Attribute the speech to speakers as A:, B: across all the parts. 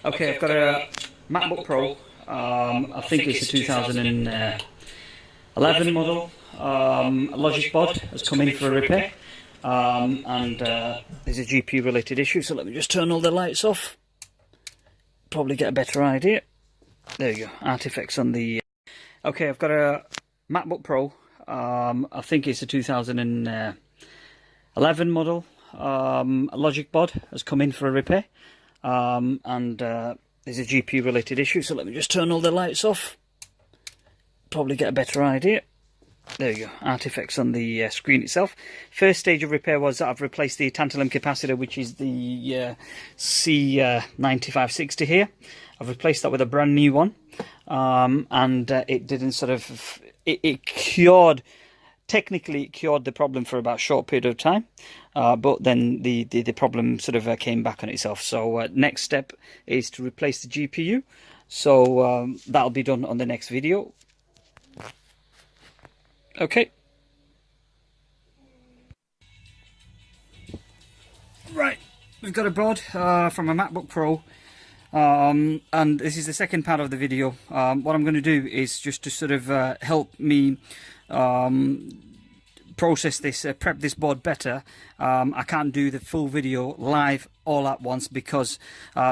A: Okay, I've got a MacBook Pro. I think it's a 2011 model. A logic board has come in for a repair, and there's a GPU related issue. So let me just turn all the lights off. Probably get a better idea. There you go. Artifacts on the. Okay, I've got a MacBook Pro. I think it's a 2011 model. A logic board has come in for a repair, and there's a GPU related issue. So let me just turn all the lights off. Probably get a better idea. There you go. Artifacts on the screen itself. First stage of repair was that I've replaced the tantalum capacitor, which is the C9560 here. I've replaced that with a brand new one, and it didn't sort of. It cured. Technically, it cured the problem for about a short period of time, but then the problem sort of came back on itself. So next step is to replace the GPU. So that'll be done on the next video. Okay. Right, we've got a board from a MacBook Pro, and this is the second part of the video. What I'm going to do is just to sort of help me process this, prep this board better. I can't do the full video live all at once because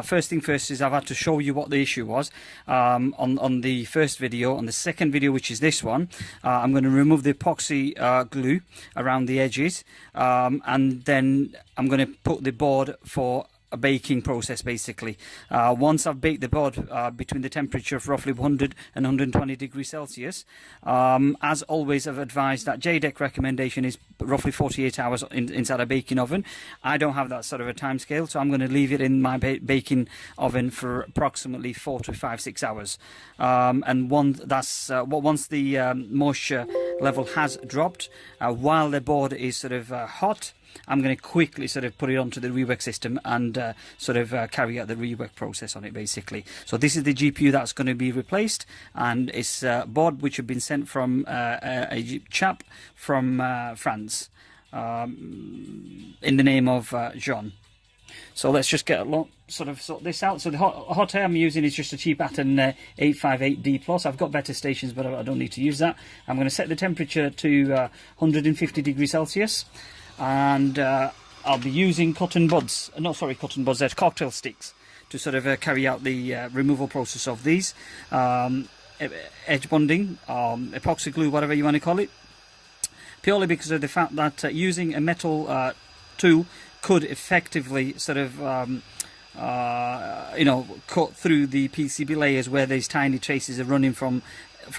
A: first thing first is I've had to show you what the issue was on the first video. On the second video, which is this one, I'm going to remove the epoxy glue around the edges, and then I'm going to put the board for a baking process basically. Once I've baked the board between the temperature of roughly 100 and 120 degrees Celsius, as always I've advised that JDEC recommendation is roughly 48 hours inside a baking oven. I don't have that sort of a time scale, so I'm going to leave it in my baking oven for approximately 4 to 6 hours, and once the moisture level has dropped, while the board is sort of hot, I'm going to quickly sort of put it onto the rework system and sort of carry out the rework process on it basically. So this is the GPU that's going to be replaced, and it's a board which had been sent from a chap from France in the name of Jean. So let's just get sort this out. So the hot air I'm using is just a cheap Atom 858D Plus. I've got better stations, but I don't need to use that. I'm going to set the temperature to 150 degrees Celsius. And I'll be using cotton buds, they're cocktail sticks, to sort of carry out the removal process of these. Edge bonding, epoxy glue, whatever you want to call it, purely because of the fact that using a metal tool could effectively sort of cut through the PCB layers where these tiny traces are running from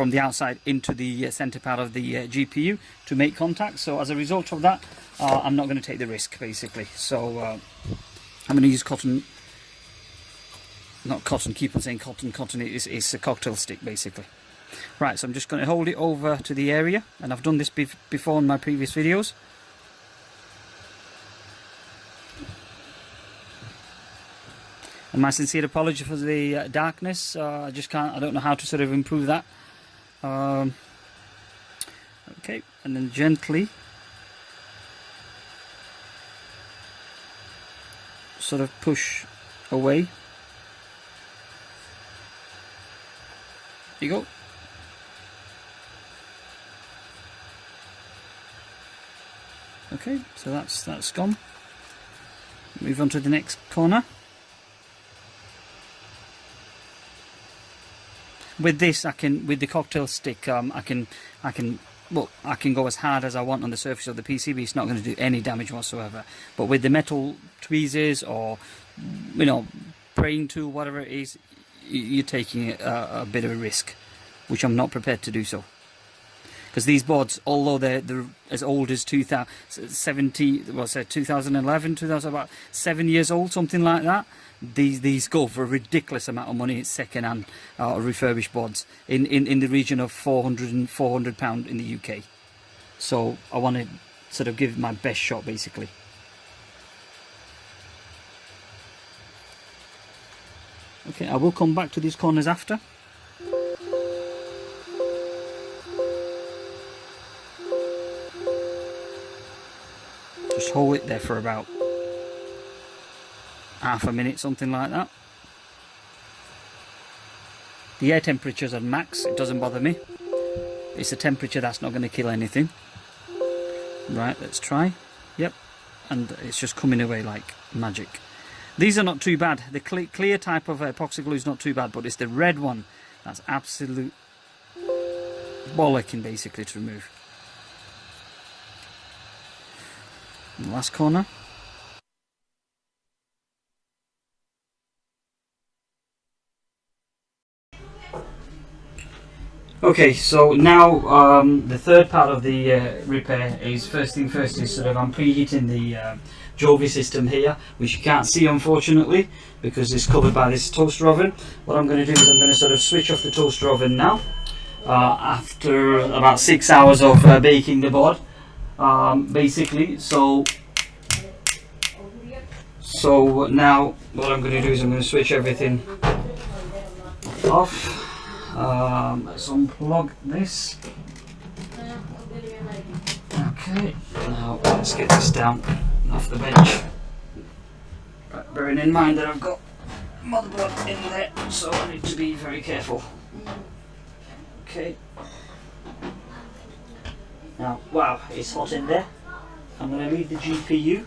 A: the outside into the center part of the GPU to make contact. So as a result of that, I'm not going to take the risk basically. So I'm going to use cotton, not cotton, keep on saying cotton is a cocktail stick basically. Right, so I'm just going to hold it over to the area, and I've done this before in my previous videos. And my sincere apology for the darkness. I don't know how to sort of improve that. Okay, and then gently sort of push away. There you go. Okay, so that's gone. Move on to the next corner. With this, with the cocktail stick, I can go as hard as I want on the surface of the PCB. It's not going to do any damage whatsoever. But with the metal tweezers or, praying tool, whatever it is, you're taking a bit of a risk, which I'm not prepared to do so. Because these boards, although they're as old as 2011, about 7 years old, something like that, these go for a ridiculous amount of money. It's second-hand refurbished boards in the region of £400 in the UK. So I want to sort of give it my best shot basically. Okay, I will come back to these corners after. Just hold it there for about half a minute, something like that. The air temperature's at max, it doesn't bother me. It's a temperature that's not going to kill anything. Right, let's try. Yep, and it's just coming away like magic. These are not too bad. The clear type of epoxy glue is not too bad, but it's the red one that's absolute bollocking basically to remove. And the last corner. Okay, so now the third part of the repair is, first thing first, is sort of I'm preheating the Jovi system here, which you can't see unfortunately because it's covered by this toaster oven. What I'm going to do is I'm going to sort of switch off the toaster oven now after about 6 hours of baking the board, basically. So now what I'm going to do is I'm going to switch everything off. Let's unplug this. Okay, now let's get this down off the bench. Right, bearing in mind that I've got motherboard in there, so I need to be very careful. Okay. Now, wow, it's hot in there. I'm going to leave the GPU.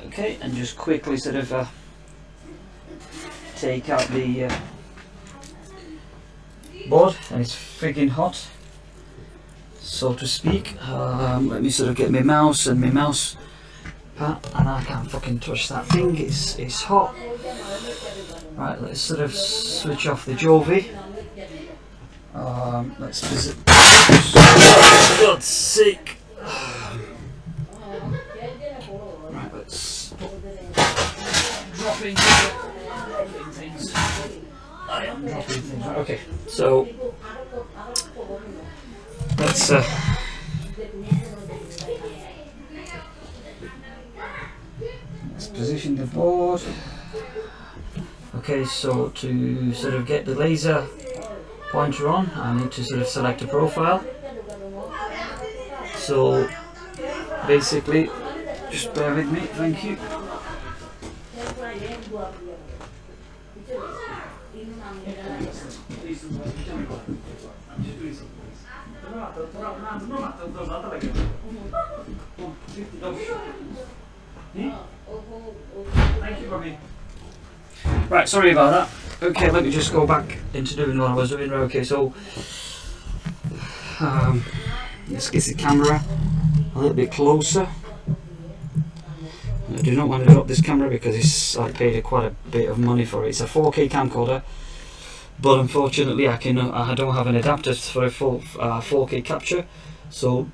A: Okay, and just quickly sort of take out the board, and it's frigging hot, so to speak. Let me sort of get my mouse and my mouse pad, and I can't fucking touch that thing. It's hot. Right, let's sort of switch off the Jovi. Let's visit. For God's sake. Right, let's dropping things. I am dropping things. Okay, so let's position the board. Okay, so to sort of get the laser pointer on, I need to sort of select a profile. So basically, just bear with me, thank you. Thank you, Bobby. Right, sorry about that. Okay, let me just go back into doing what I was doing. Okay, so let's get the camera a little bit closer. I do not want to drop this camera because I paid quite a bit of money for it. It's a 4K camcorder, but unfortunately I don't have an adapter for a full 4K capture, so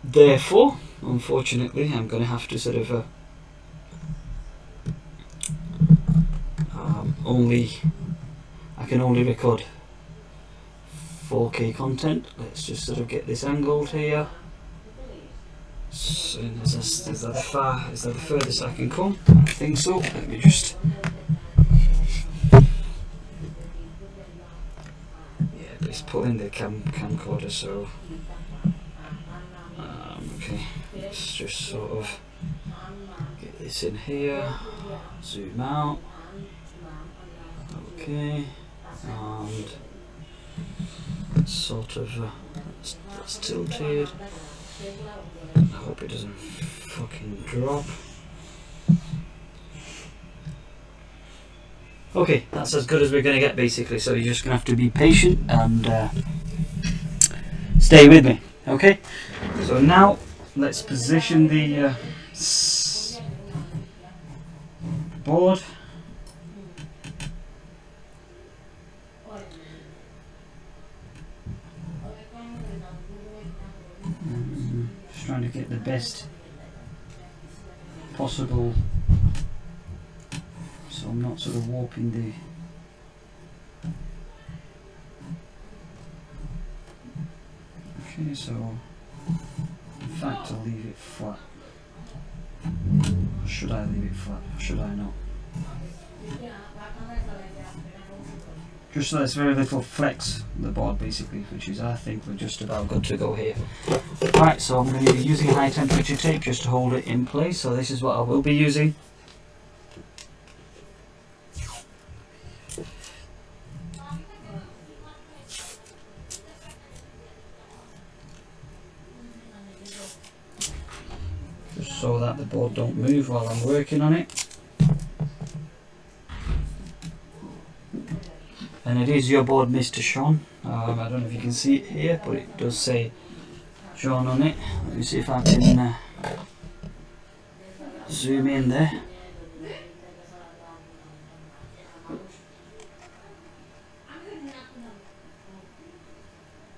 A: therefore unfortunately I'm going to have to sort of I can only record 4K content. Let's just sort of get this angled here. So is that the furthest I can come? I think so. Let me just. Yeah, but it's pulling the camcorder, so. Okay, let's just sort of get this in here. Zoom out. Okay, and sort of that's tilted. I hope it doesn't fucking drop. Okay, that's as good as we're going to get basically, so you're just going to have to be patient and stay with me. Okay, so now let's position the board. Just trying to get the best possible, so I'm not sort of warping the. Okay, so in fact I'll leave it flat. Or should I leave it flat? Or should I not? Just so there's very little flex on the board basically, which is, I think, we're just about good to go here. Right, so I'm going to be using high temperature tape just to hold it in place, so this is what I will be using. that the board don't move while I'm working on it. And it is your board, Mr. Sean. I don't know if you can see it here, but it does say Sean on it. Let me see if I can zoom in there.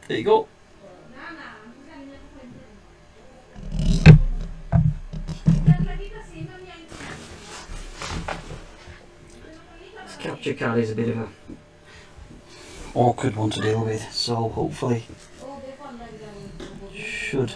A: There you go. This capture card is a bit of a awkward one to deal with, so hopefully should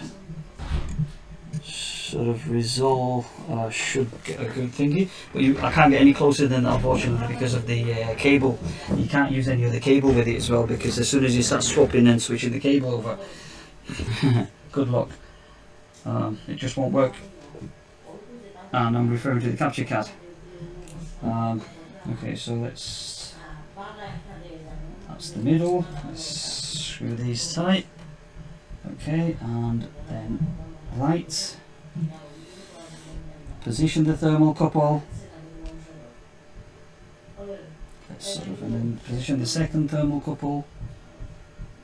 A: sort of resolve, should get a good thingy. But I can't get any closer than that, unfortunately, because of the cable. You can't use any other cable with it as well, because as soon as you start swapping and switching the cable over, good luck. It just won't work. And I'm referring to the capture card. Okay, so that's the middle. Let's screw these tight. Okay, and then lights. Position the thermocouple. Let's sort of, and then position the second thermocouple.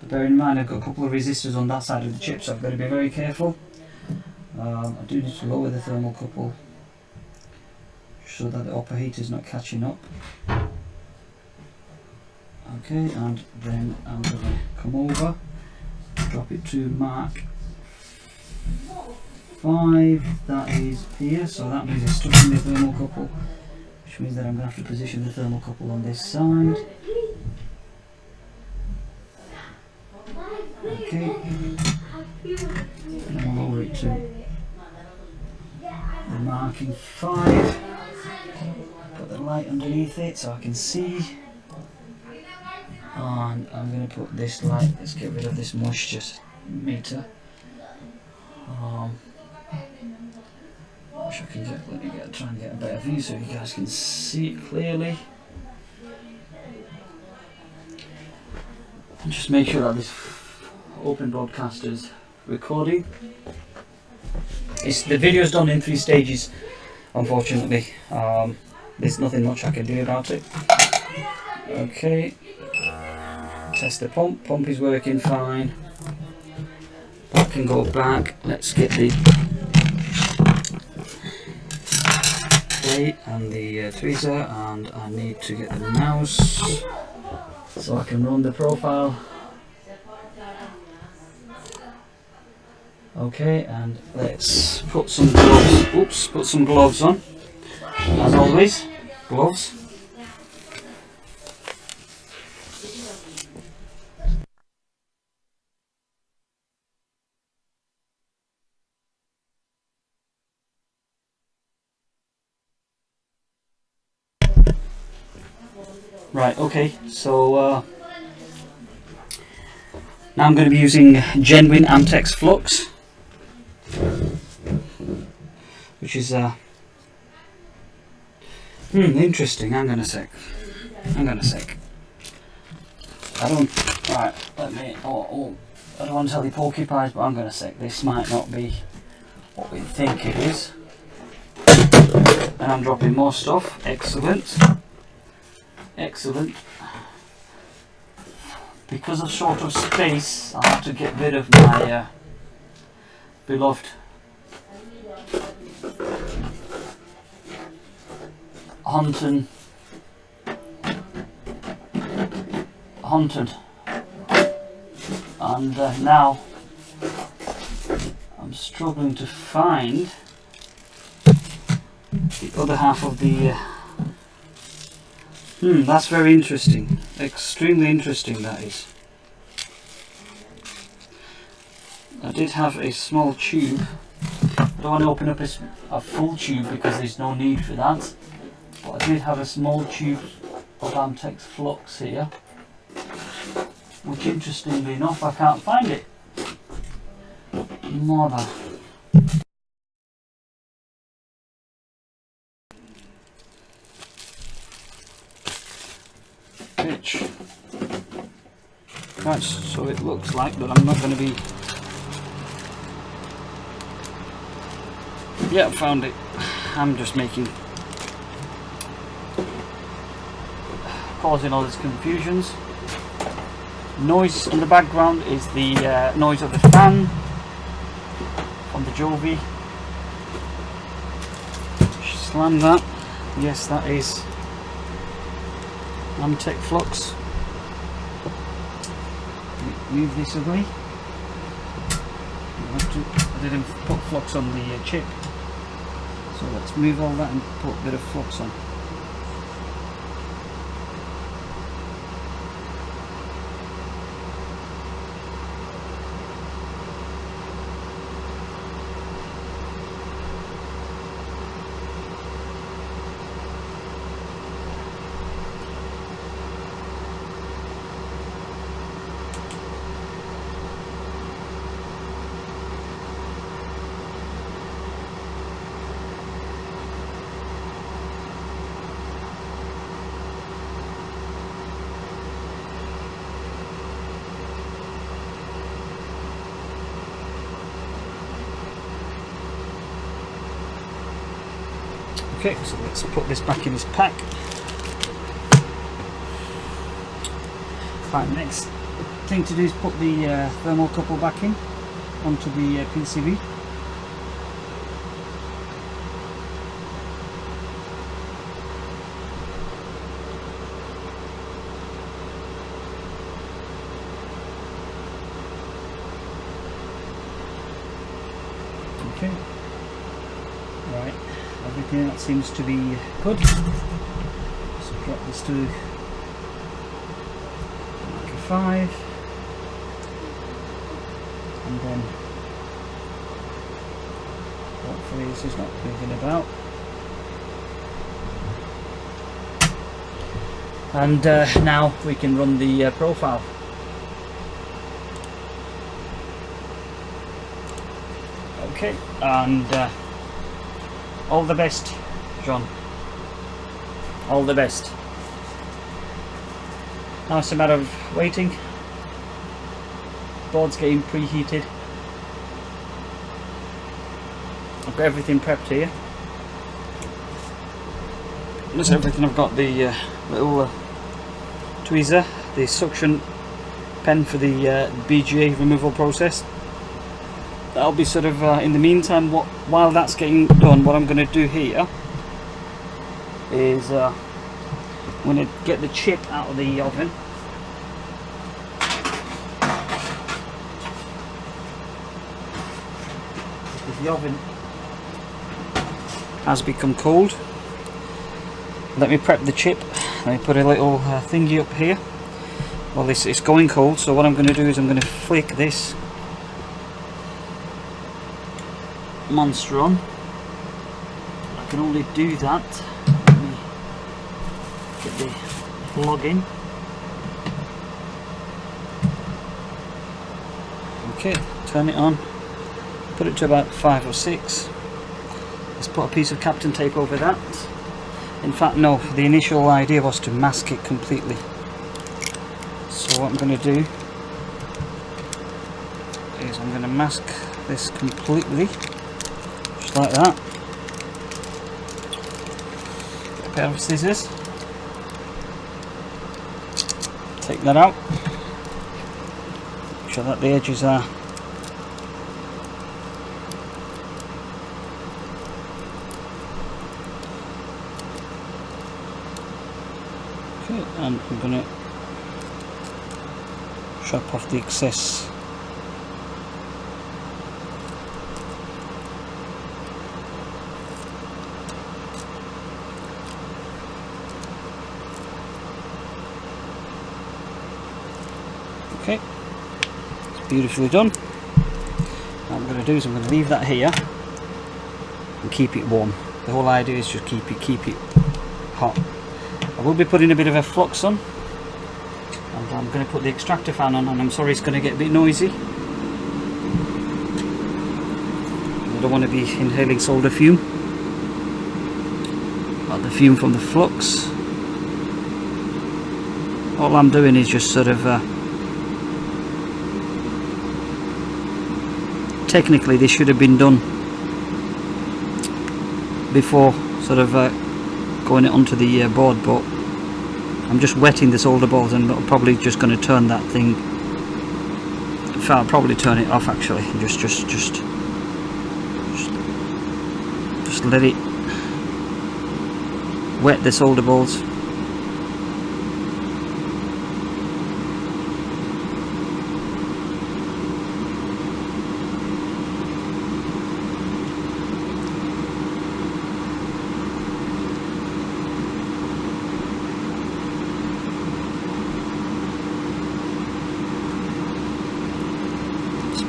A: But bear in mind, I've got a couple of resistors on that side of the chip, so I've got to be very careful. I do need to lower the thermocouple so that the upper heat is not catching up. Okay, and then I'm going to come over, drop it to mark 5, that is here, so that means it's stuck in the thermocouple, which means that I'm going to have to position the thermocouple on this side. Okay, and I'll lower it to the marking 5, put the light underneath it so I can see, and I'm going to put this light, let's get rid of this moisture meter. Wish I can try and get a better view so you guys can see it clearly. And just make sure that this open broadcast is recording. The video is done in 3 stages, unfortunately. There's nothing much I can do about it. Okay, test the pump. Pump is working fine. I can go back. Let's get the plate and the tweezer, and I need to get the mouse so I can run the profile. Okay, and let's put some gloves. Oops, put some gloves on. As always, gloves. Right, okay, so now I'm going to be using genuine Amtex flux, which is interesting. Hang on a sec. I don't want to tell you porcupines, but hang on a sec. This might not be what we think it is. And I'm dropping more stuff. Excellent. Excellent. Because of short of space, I have to get rid of my beloved Hunted, and now I'm struggling to find the other half of the that's very interesting, extremely interesting that is. I did have a small tube. I don't want to open up a full tube because there's no need for that, but I did have a small tube of Amtex flux here, which interestingly enough I can't find it. Mother. Bitch. Right, so it looks like that I'm not going to be Yeah, I found it. I'm just causing all these confusions. Noise in the background is the noise of the fan on the Jovi. Slam that. Yes, that is Antec flux. Move this away. I didn't put flux on the chip, so let's move all that and put a bit of flux on. Okay, so let's put this back in this pack. Right, next thing to do is put the thermocouple back in onto the PCB. Okay, right, everything that seems to be good. So drop this to like a 5, and then hopefully this is not moving about. And now we can run the profile. Okay, and all the best, John. All the best. Now it's a matter of waiting. Board's getting preheated. I've got everything prepped here. That's everything. I've got the little tweezer, the suction pen for the BGA removal process. That'll be sort of in the meantime. While that's getting done, what I'm going to do here is I'm going to get the chip out of the oven. Because the oven has become cold. Let me prep the chip. Let me put a little thingy up here. Well, it's going cold, so what I'm going to do is I'm going to flick this monster on. I can only do that. Let me get the plug in. Okay, turn it on. Put it to about 5 or 6. Let's put a piece of Captain tape over that. In fact, no, the initial idea was to mask it completely. So what I'm going to do is I'm going to mask this completely. Just like that. Get a pair of scissors. Take that out. Make sure that the edges are okay, and I'm going to chop off the excess. Okay, it's beautifully done. What I'm going to do is I'm going to leave that here and keep it warm. The whole idea is just keep it hot. I will be putting a bit of a flux on, and I'm going to put the extractor fan on, and I'm sorry it's going to get a bit noisy. I don't want to be inhaling solder fume, but the fume from the flux. All I'm doing is just sort of technically this should have been done before sort of going it onto the board, but I'm just wetting the solder balls, and I'm probably just going to turn that thing. In fact, I'll probably turn it off actually. Just let it wet the solder balls.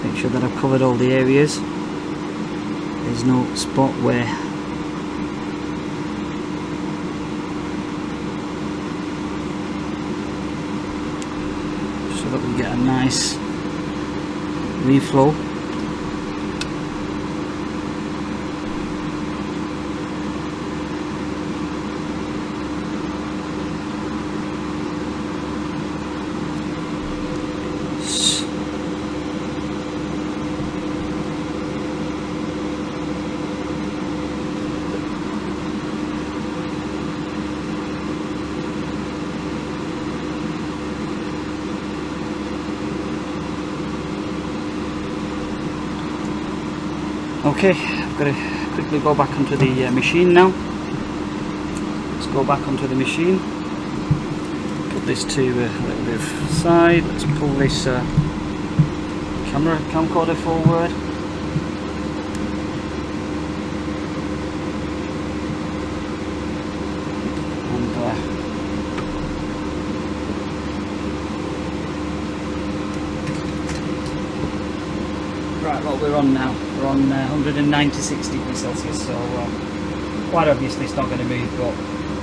A: Make sure that I've covered all the areas. There's no spot where so that we get a nice reflow. Okay, I've got to quickly go back onto the machine now. Let's go back onto the machine. Put this to a little bit of side. Let's pull this camcorder forward. Right, what we're on now, we're on 196 degrees Celsius, so quite obviously it's not going to move, but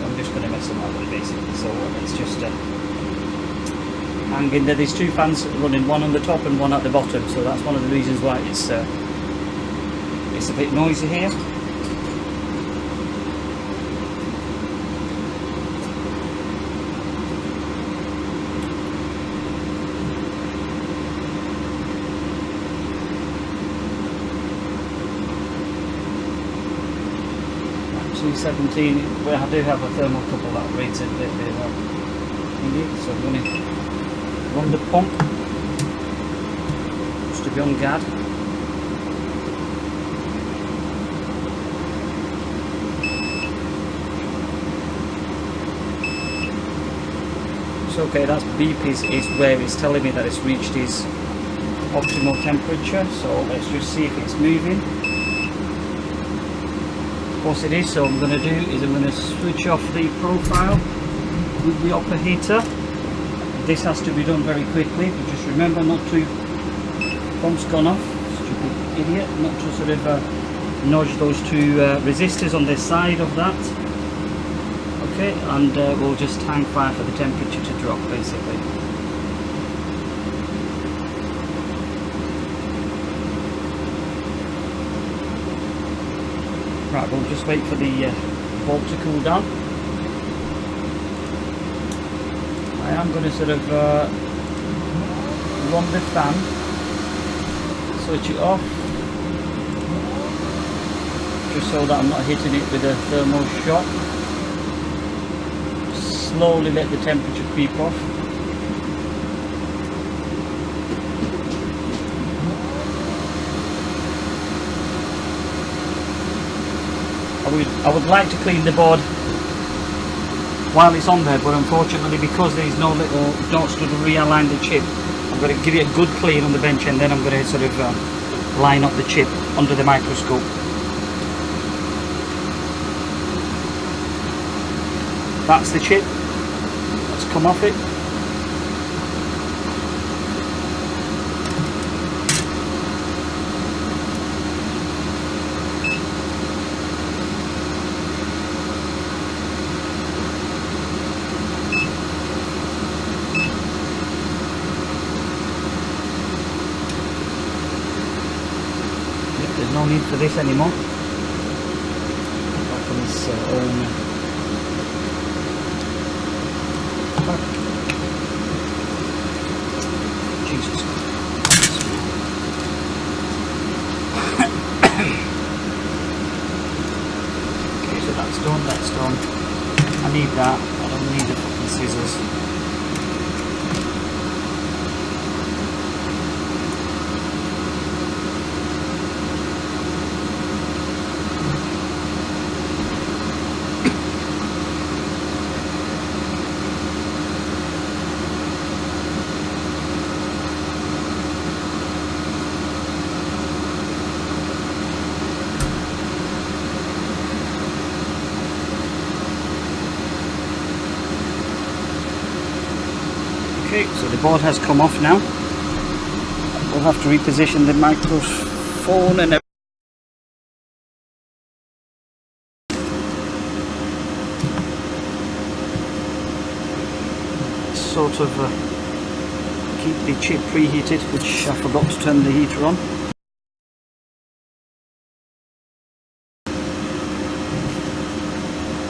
A: I'm just going to mess about with it basically. So it's just hanging there. There's two fans running, one on the top and one at the bottom, so that's one of the reasons why it's a bit noisy here. .217, where I do have a thermocouple that rates it a bit thingy, so I'm going to run the pump just to be on guard. It's okay, that's beep is where it's telling me that it's reached its optimal temperature, so let's just see if it's moving. Of course it is, so what I'm going to do is I'm going to switch off the profile with the upper heater. This has to be done very quickly, but just remember not to, pump's gone off, stupid idiot, not to sort of nudge those two resistors on the side of that. Okay, and we'll just hang fire for the temperature to drop basically. Right, we'll just wait for the bulb to cool down. I am going to sort of run the fan, switch it off, just so that I'm not hitting it with a thermal shock. Slowly let the temperature creep off. I would like to clean the board while it's on there, but unfortunately because there is no little dots to realign the chip, I'm going to give it a good clean on the bench, and then I'm going to sort of line up the chip under the microscope. That's the chip. Let's come off it. There's no need for this anymore. Back on this own. Jesus. that. I don't need the fucking scissors. Okay, so the board has come off now. We'll have to reposition the microphone and everything. Sort of keep the chip preheated, which I forgot to turn the heater on.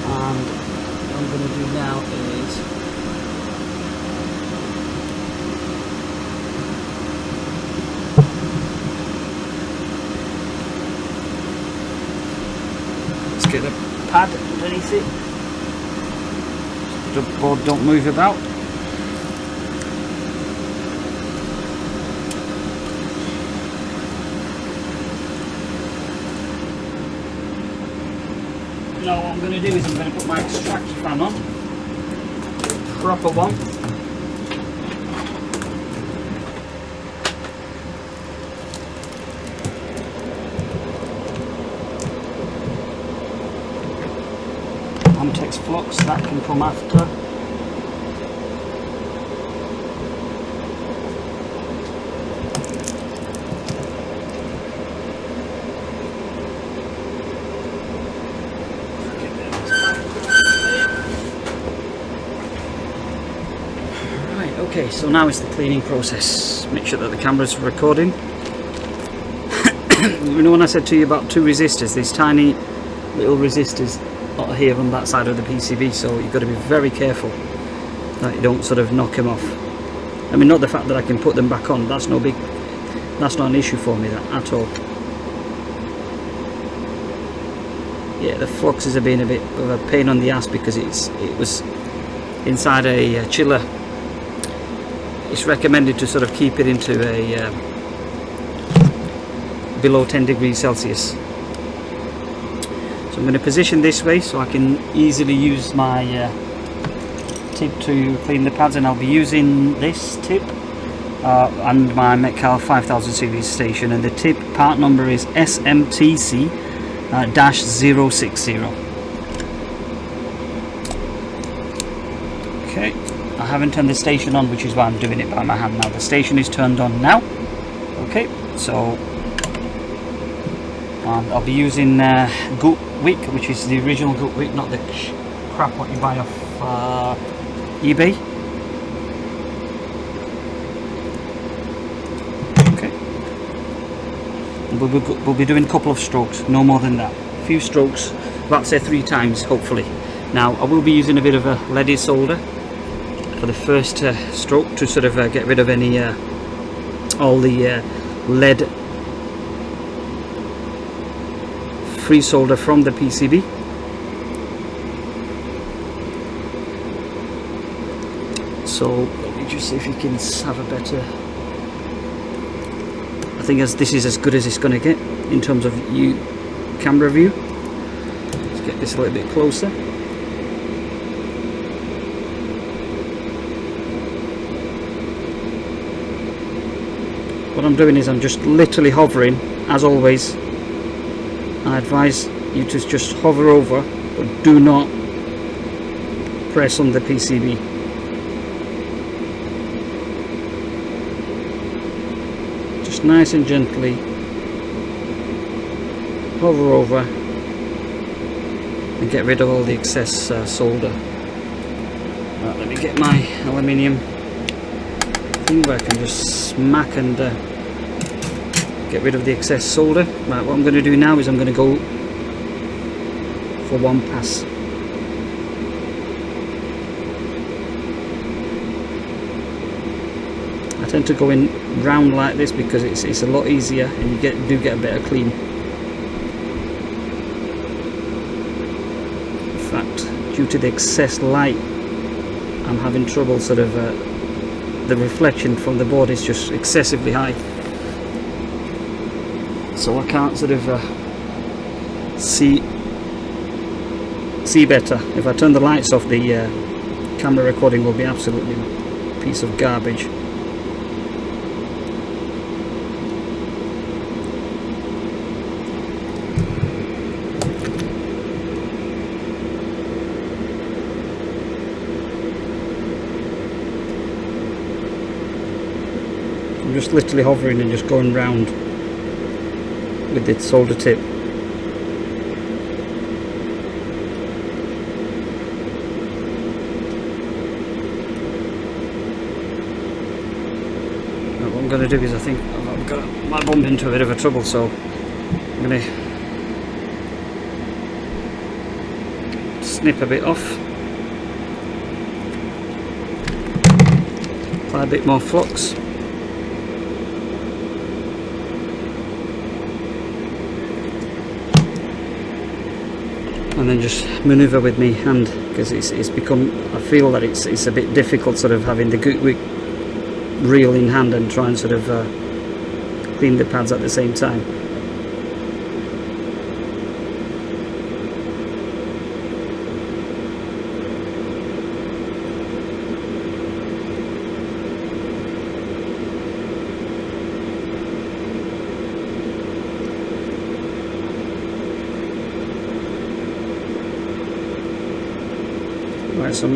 A: And what I'm going to do now is let's get a pad underneath it. The board don't move about. Now what I'm going to do is I'm going to put my extractor fan on, proper one. Amtex flux, that can come after. Okay, so now it's the cleaning process. Make sure that the camera's recording. You know when I said to you about two resistors, these tiny little resistors are here on that side of the PCB, so you've got to be very careful that you don't sort of knock them off. I mean, not the fact that I can put them back on, that's not an issue for me at all. Yeah, the fluxes have been a bit of a pain on the ass because it was inside a chiller. It's recommended to sort of keep it into a below 10 degrees Celsius. So I'm going to position this way so I can easily use my tip to clean the pads, and I'll be using this tip and my Metcal 5000 series station, and the tip part number is SMTC-060. Okay. I haven't turned the station on, which is why I'm doing it by my hand now. The station is turned on now. Okay, so I'll be using Gut wick, which is the original Gut wick, not the crap what you buy off eBay. Okay, we'll be doing a couple of strokes, no more than that. A few strokes, about say 3 times, hopefully. Now I will be using a bit of a leaded solder for the first stroke to sort of get rid of any all the lead free solder from the PCB. So let me just see if you can have a better. I think this is as good as it's going to get in terms of camera view. Let's get this a little bit closer. What I'm doing is I'm just literally hovering, as always. I advise you to just hover over, but do not press on the PCB. Just nice and gently hover over and get rid of all the excess solder. Right, let me get my aluminium thing where I can just smack and get rid of the excess solder. Right, what I'm going to do now is I'm going to go for one pass. I tend to go in round like this because it's a lot easier and you do get a better clean. In fact, due to the excess light, I'm having trouble sort of the reflection from the board is just excessively high, so I can't sort of see better. If I turn the lights off, the camera recording will be absolutely a piece of garbage. I'm just literally hovering and just going round with the solder tip. What I'm going to do is, I think I might bump into a bit of a trouble, so I'm going to snip a bit off, apply a bit more flux. And then just manoeuvre with my hand, because it's become, I feel that it's a bit difficult sort of having the Macbook reel in hand and try and sort of clean the pads at the same time. Right, so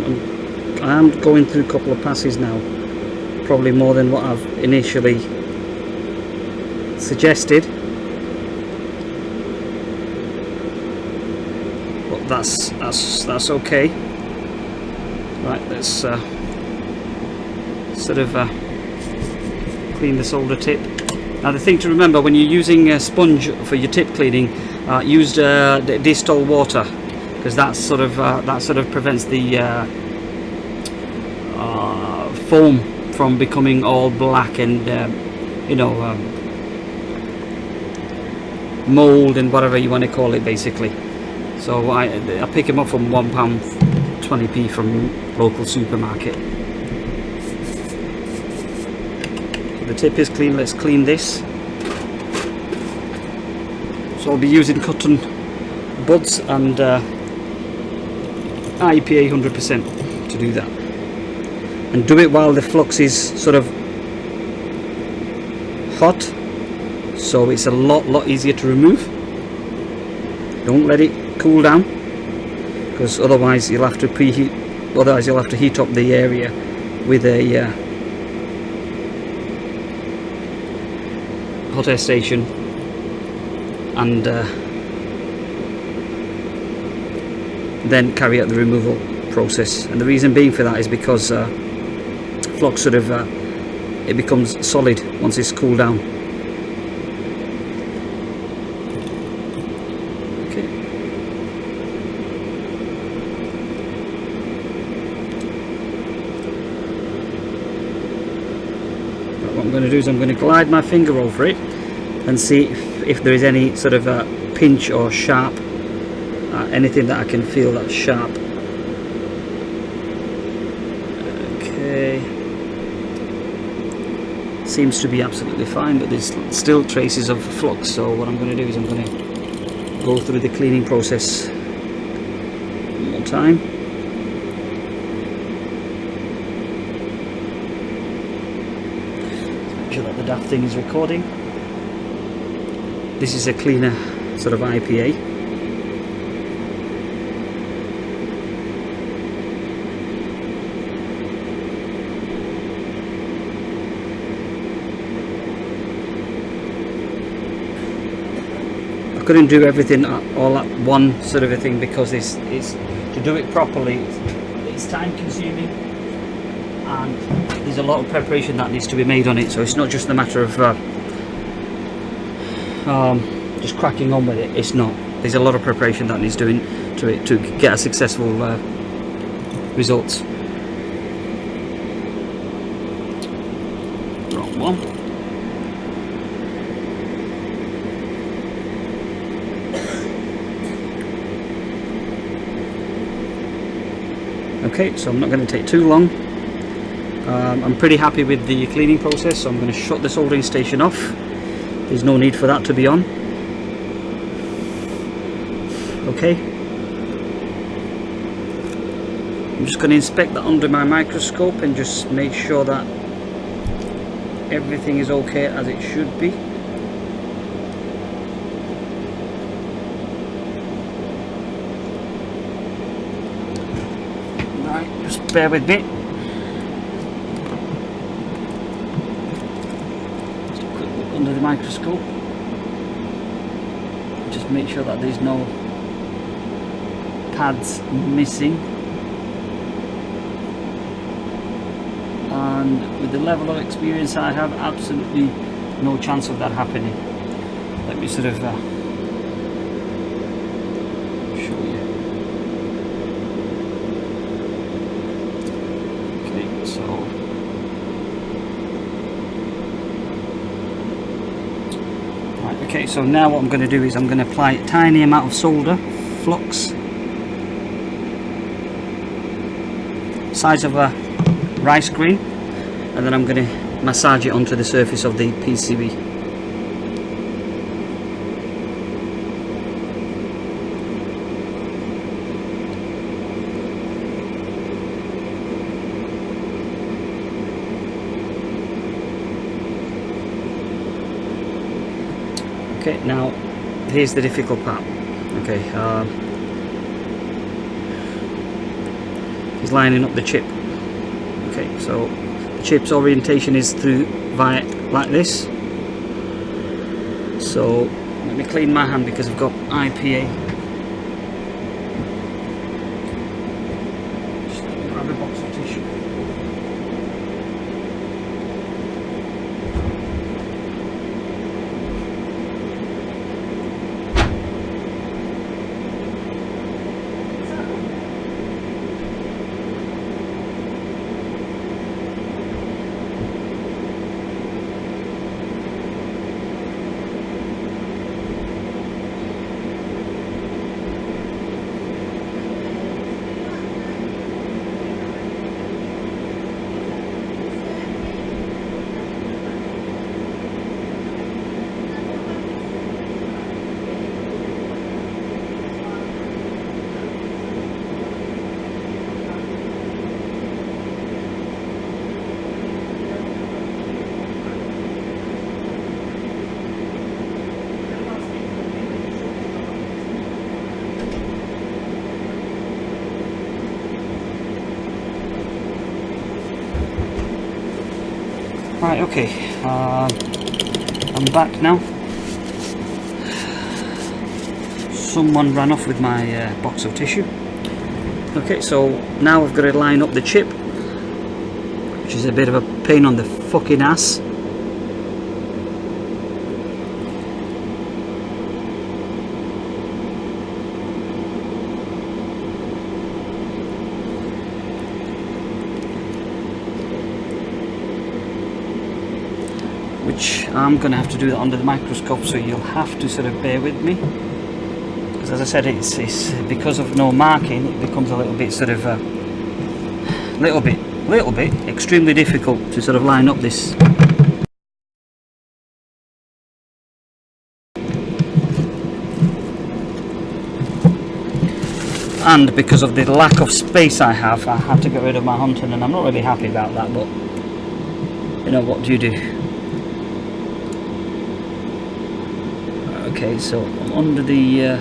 A: I am going through a couple of passes now, probably more than what I've initially suggested, but that's okay. Right, let's sort of clean the solder tip. Now, the thing to remember when you're using a sponge for your tip cleaning, use distilled water, because that sort of prevents the foam from becoming all black and mold and whatever you want to call it, basically. So I pick them up from £1.20p from local supermarket. The tip is clean. Let's clean this. So I'll be using cotton buds and IPA 100% to do that, and do it while the flux is sort of hot, so it's a lot easier to remove. Don't let it cool down, because otherwise you'll have to preheat, otherwise you'll have to heat up the area with a hot air station, and then carry out the removal process. And the reason being for that is because flux sort of it becomes solid once it's cooled down. Okay. But what I'm going to do is I'm going to glide my finger over it and see if there is any sort of pinch or sharp, anything that I can feel that's sharp. Okay, seems to be absolutely fine, but there's still traces of flux. So what I'm going to do is I'm going to go through the cleaning process one more time. Make sure that the daft thing is recording. This is a cleaner sort of IPA. I couldn't do everything all at one sort of a thing, because it's to do it properly, it's time consuming and there's a lot of preparation that needs to be made on it. So it's not just a matter of just cracking on with it. It's not. There's a lot of preparation that needs doing to it to get a successful results. Wrong one. Okay, so I'm not going to take too long. I'm pretty happy with the cleaning process, so I'm going to shut the soldering station off. There's no need for that to be on. Okay, I'm just going to inspect that under my microscope and just make sure that everything is okay as it should be. Right, just bear with me. Just a quick look under the microscope. Just make sure that there's no pads missing. And with the level of experience I have, absolutely no chance of that happening. Let me sort of show you. Okay, so right, okay, so now what I'm going to do is I'm going to apply a tiny amount of solder flux, size of a rice grain, and then I'm going to massage it onto the surface of the PCB. Okay, now here's the difficult part. Okay, he's lining up the chip. Okay, so the chip's orientation is through via like this. So let me clean my hand because I've got IPA. Just let me grab a box of tissue. Right, okay, I'm back now. Someone ran off with my box of tissue. Okay, so now I've got to line up the chip, which is a bit of a pain on the fucking ass. Which I'm going to have to do that under the microscope, so you'll have to sort of bear with me, because as I said, it's because of no marking, it becomes a little bit sort of little bit extremely difficult to sort of line up this. And because of the lack of space I had to get rid of my hunting, and I'm not really happy about that, but you know, what do you do? Okay, so I'm under the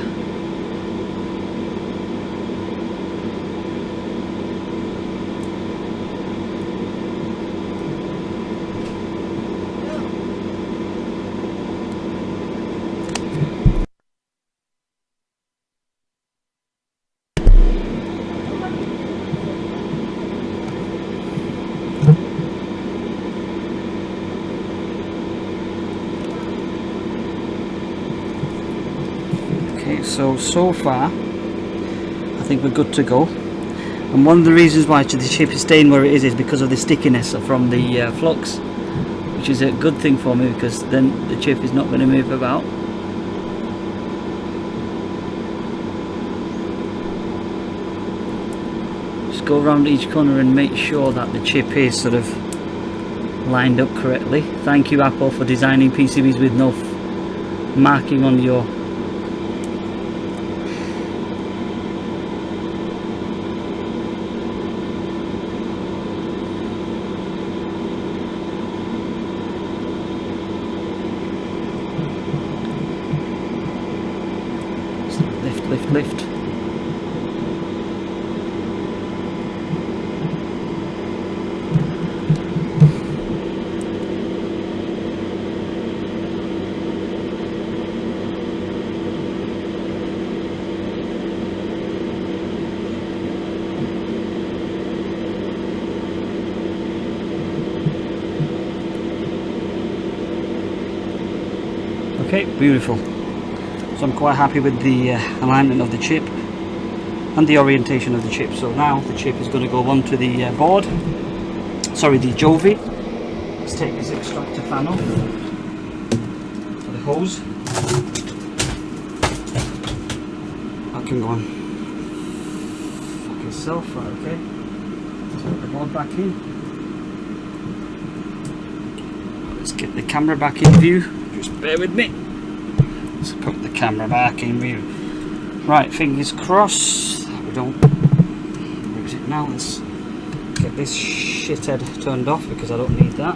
A: so far I think we're good to go, and one of the reasons why the chip is staying where it is because of the stickiness from the flux, which is a good thing for me, because then the chip is not going to move about. Just just go around each corner and make sure that the chip is sort of lined up correctly. Thank you, Apple, for designing PCBs with no marking on your lift. Okay, beautiful. So I'm quite happy with the alignment of the chip and the orientation of the chip. So now the chip is going to go onto the board, sorry, the Jovi. Let's take this extractor fan off for the hose. That can go on fuck itself, right? Okay, let's put the board back in. Let's get the camera back in view, just bear with me. Let's put the camera back in view. Right, fingers crossed that we don't lose it now. Let's get this shithead turned off because I don't need that.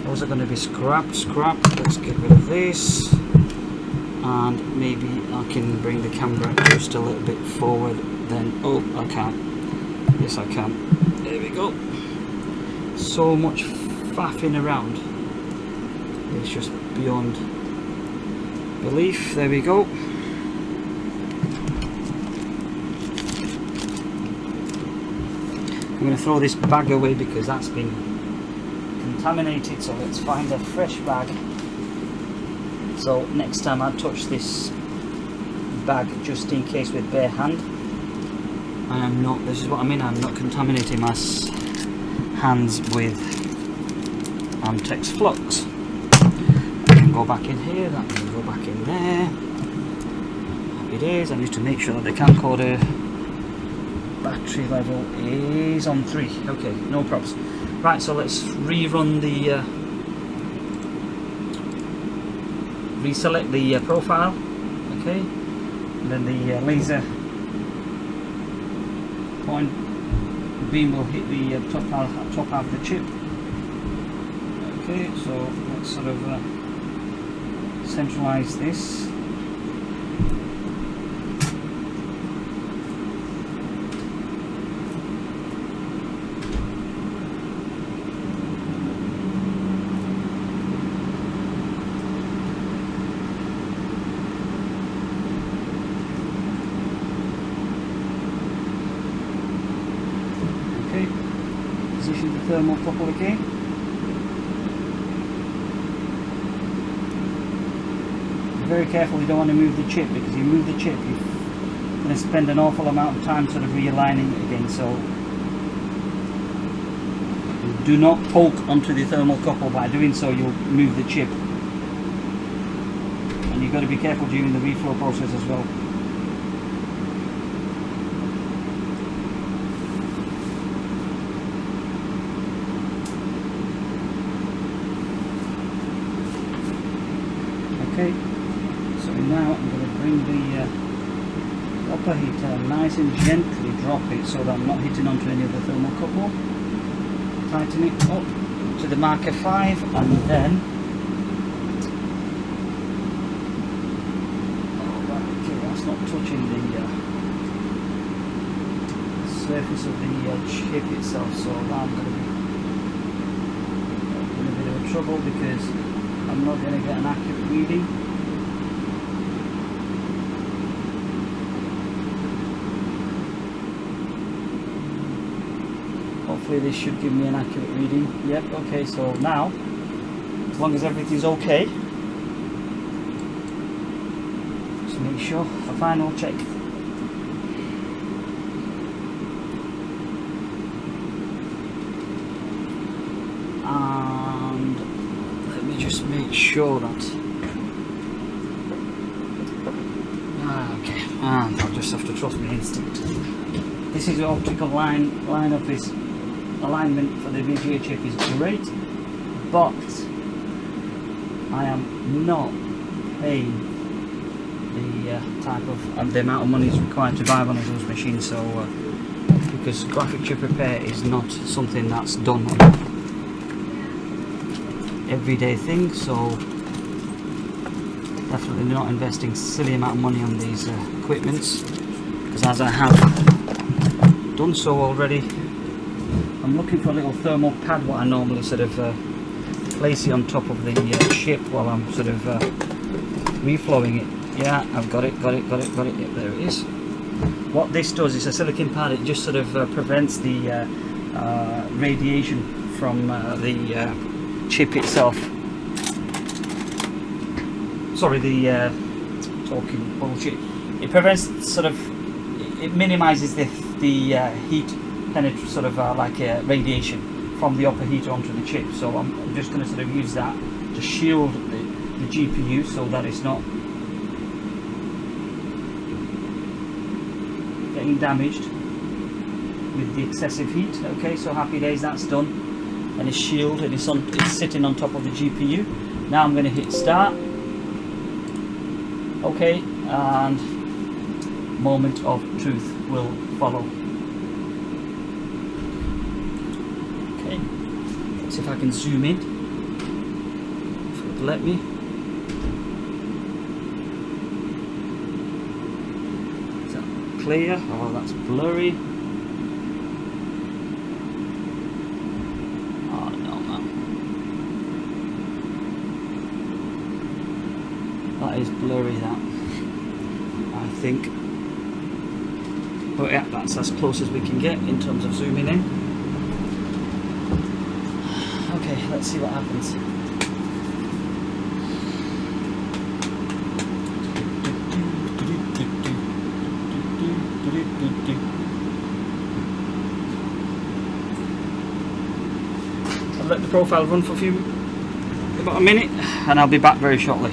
A: Those are going to be scrap. Let's get rid of this, and maybe I can bring the camera just a little bit forward. Then, oh, I can't. Yes, I can. There we go. So much faffing around. It's just beyond belief. There we go. I'm going to throw this bag away because that's been contaminated, so let's find a fresh bag. So next time I touch this bag, just in case, with bare hand, I am not, this is what I mean, I'm not contaminating my hands with Amtex flux. I can go back in here, that can go back in there. It is. I need to make sure that the camcorder battery level is on 3. Okay, no problems. Right, so let's rerun the reselect the profile. Okay, and then the laser point beam will hit the top half of the chip. Okay, so let's sort of centralize this. Okay, position the thermocouple again. Very careful, you don't want to move the chip, because you move the chip, you're going to spend an awful amount of time sort of realigning it again. So do not poke onto the thermocouple. By doing so, you'll move the chip, and you've got to be careful during the reflow process as well. Okay. So now I'm going to bring the upper heater nice and gently drop it so that I'm not hitting onto any of the thermocouple. Tighten it up to the marker 5, and then okay, that's not touching the surface of the chip itself, so now I'm going to be in a bit of trouble because I'm not going to get an accurate reading. Hopefully this should give me an accurate reading. Yep, okay, so now, as long as everything's okay, just make sure, a final check. And let me just make sure that, okay, and I'll just have to trust my instinct. This is the optical line of this alignment for the VGA chip is great, but I am not paying the type of the amount of money is required to buy one of those machines. So because graphic chip repair is not something that's done on everyday thing, so definitely not investing silly amount of money on these equipments, because as I have done so already, I'm looking for a little thermal pad what I normally sort of place it on top of the chip while I'm sort of reflowing it. Yeah, I've got it. Yep, there it is. What this does is a silicon pad, it just sort of prevents the radiation from the chip itself. Sorry, the talking bullshit. It prevents sort of, it minimises the heat penetrate sort of like radiation from the upper heater onto the chip. So I'm just going to sort of use that to shield the GPU so that it's not getting damaged with the excessive heat. Okay, so happy days, that's done, and it's shielded, it's sitting on top of the GPU. Now I'm going to hit start. Okay, and moment of truth will follow. Okay, let's see if I can zoom in, if it would let me. Is that clear? Oh, that's blurry. Oh no, man. That is blurry, that, I think. But yeah, that's as close as we can get in terms of zooming in. Okay, let's see what happens. I'll let the profile run for about a minute, and I'll be back very shortly.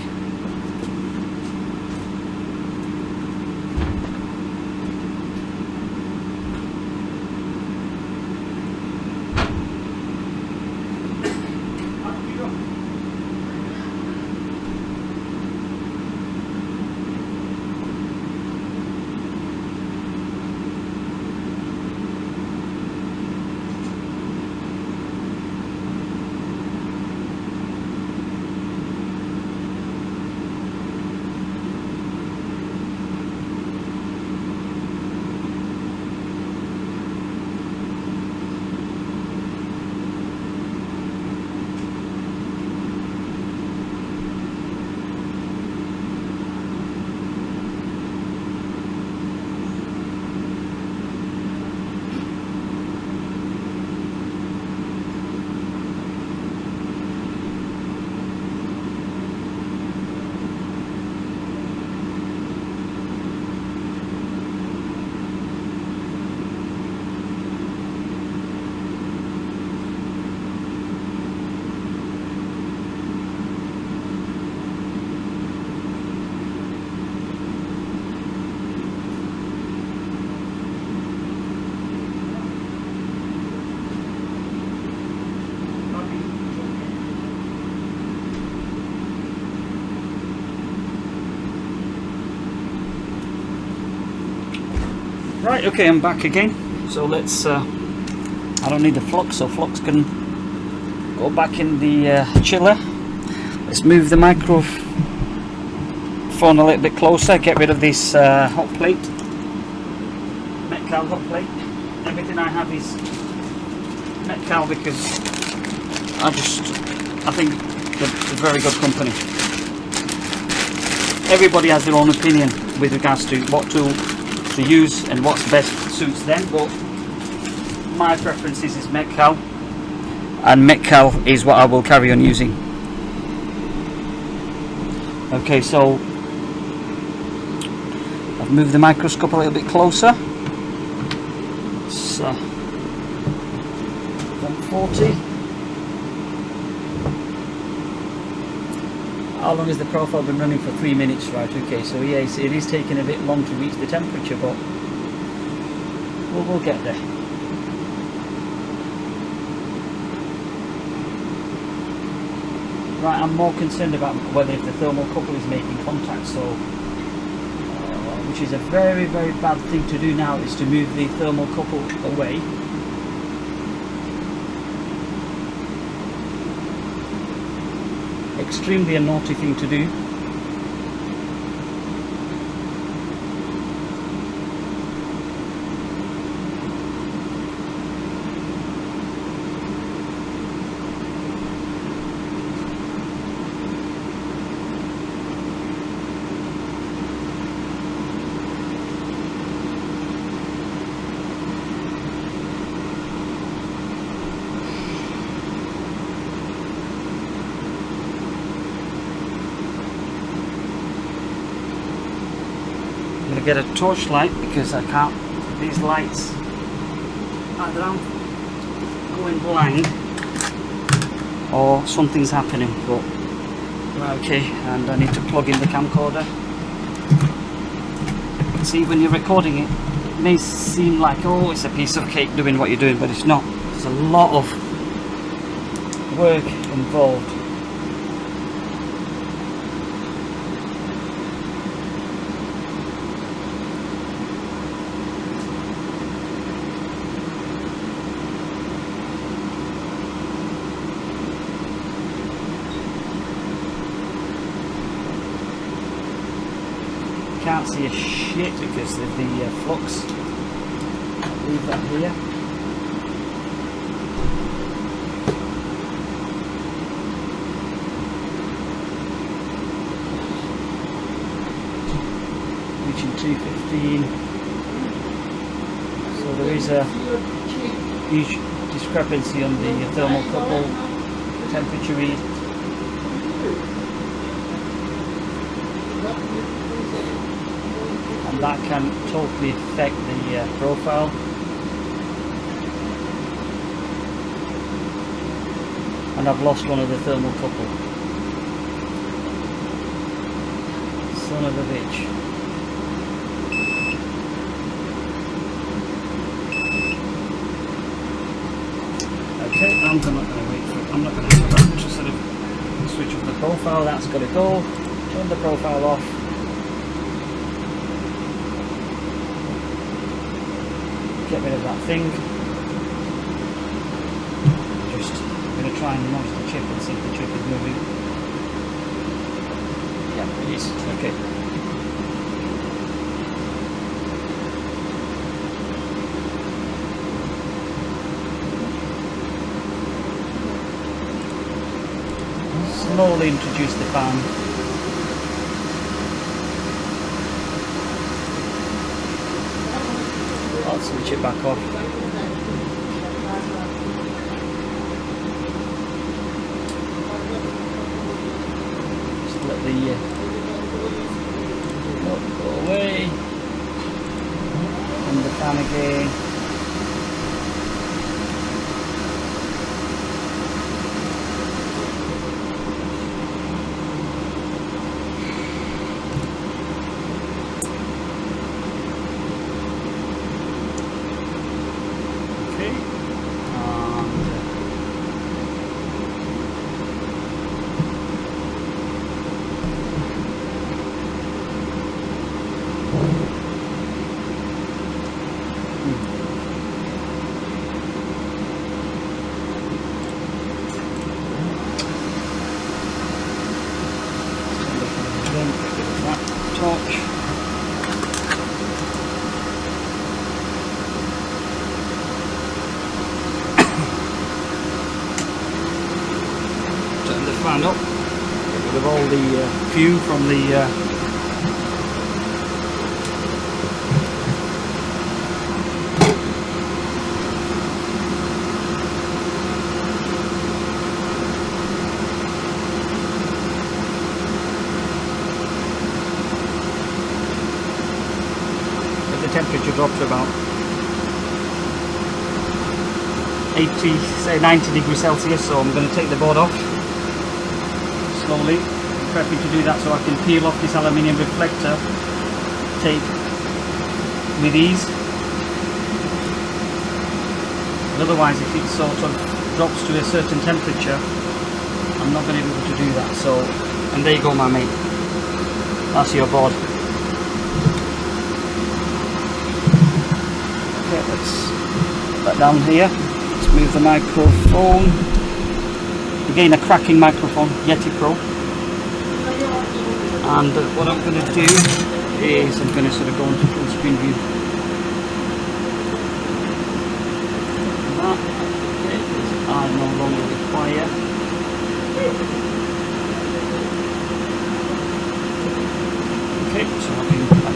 A: Right, okay, I'm back again. So let's, I don't need the flux, so flux can go back in the chiller. Let's move the microphone a little bit closer, get rid of this hot plate, Metcal hot plate. Everything I have is Metcal because I think they're a very good company. Everybody has their own opinion with regards to what tool to use and what's best suits them, but my preferences is Metcal, and Metcal is what I will carry on using. Okay, so I've moved the microscope a little bit closer. It's 140. How long has the profile been running? For 3 minutes, right? Okay, so yes, it is taking a bit long to reach the temperature, but we'll get there. Right, I'm more concerned about whether if the thermocouple is making contact, so which is a very bad thing to do now, is to move the thermocouple away. Extremely a naughty thing to do. I'm going to get a torchlight because I can't, these lights either I'm going blind or something's happening, but right, okay, and I need to plug in the camcorder. See, when you're recording it, it may seem like, oh, it's a piece of cake doing what you're doing, but it's not. There's a lot of work involved. Can't see a shit because of the flux. I'll leave that here. Reaching 215. So there is a huge discrepancy on the thermocouple temperature read. And that can totally affect the profile. And I've lost one of the thermocouple. Son of a bitch. Okay, I'm not going to wait for it. I'm not going to do that. Just sort of switch off the profile. That's got to go. Turn the profile off. Get rid of that thing. Just going to try and nudge the chip and see if the chip is moving. Yeah, it is. Okay. Slowly introduce the fan. I'll switch it back off. Just let the remote go away. And the fan again. Torch. Turn the fan up. Get rid of all the fume from the temperature drop to about 80, say 90 degrees Celsius, so I'm going to take the board off slowly. I'm prepping to do that so I can peel off this aluminium reflector tape with ease. But otherwise, if it sort of drops to a certain temperature, I'm not going to be able to do that. So, and there you go, my mate. That's your board. Okay, let's put that down here. Let's move the microphone. Again, a cracking microphone, Yeti Pro. And what I'm going to do is I'm going to sort of go into full screen view. Okay, these are no longer required. Okay, so I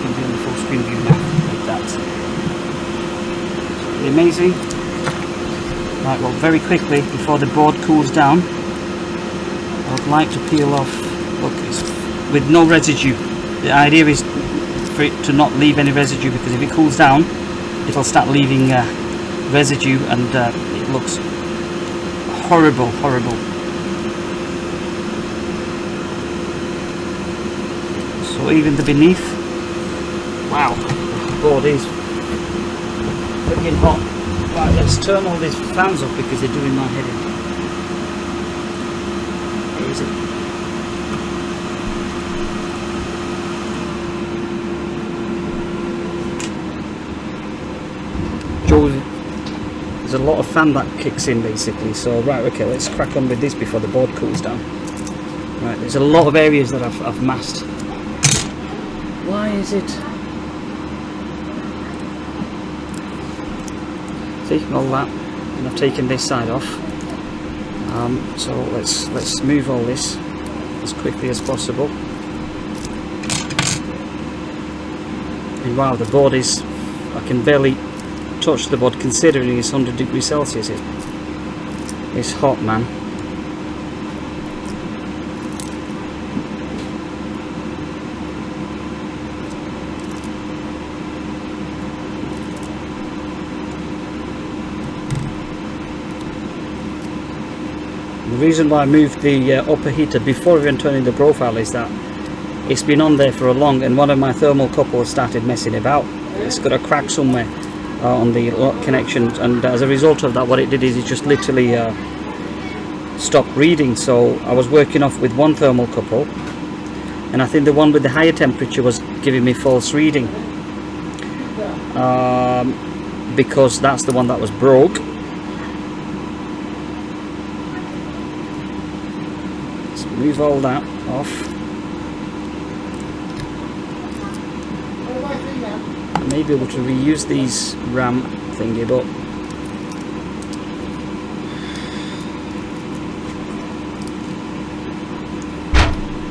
A: can be in the full screen view now, like that. It's really amazing. Right, well, very quickly before the board cools down, I would like to peel off. Look, it's with no residue. The idea is for it to not leave any residue, because if it cools down, it'll start leaving residue, and it looks horrible, horrible. So even the beneath, wow, the board is freaking hot. Right, let's turn all these fans off because they're doing my head in. Where is it? There's a lot of fan that kicks in basically. So right, okay, let's crack on with this before the board cools down. Right, there's a lot of areas that I've masked. Why is it? See all that, and I've taken this side off. So let's move all this as quickly as possible. And wow, the board is, I can barely touch the board considering it's 100 degrees Celsius. It's hot, man. The reason why I moved the upper heater before even turning the profile is that it's been on there for a long, and one of my thermal couples started messing about. It's got a crack somewhere on the lock connection, and as a result of that, what it did is it just literally stopped reading. So I was working off with one thermal couple, and I think the one with the higher temperature was giving me false reading, because that's the one that was broke. Let's move all that off. I may be able to reuse these RAM thingy, but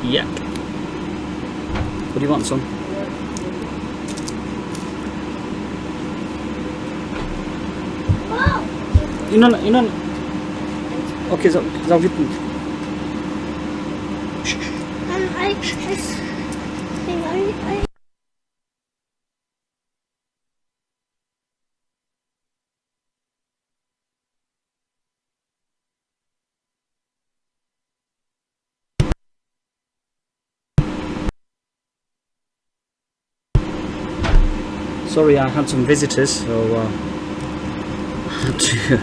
A: yeah. What do you want, son? You know. Okay, so I sorry, I had some visitors, so I had to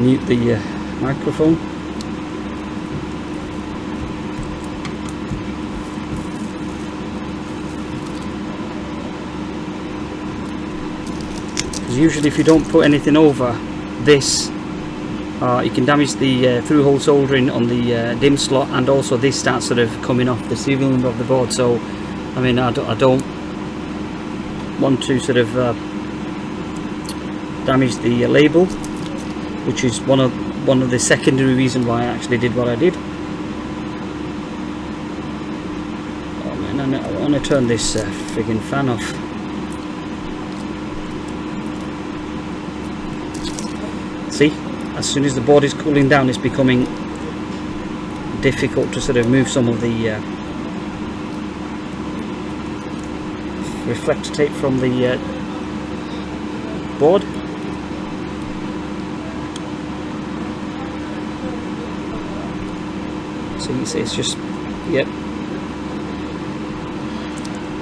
A: mute the microphone. Because usually if you don't put anything over this, you can damage the through-hole soldering on the DIMM slot, and also this starts sort of coming off the serial number of the board. So I mean, I don't want to sort of damage the label, which is one of the secondary reason why I actually did what I did. Oh man, I want to turn this friggin' fan off. See, as soon as the board is cooling down, it's becoming difficult to sort of move some of the reflector tape from the board. So you see, it's just, yep,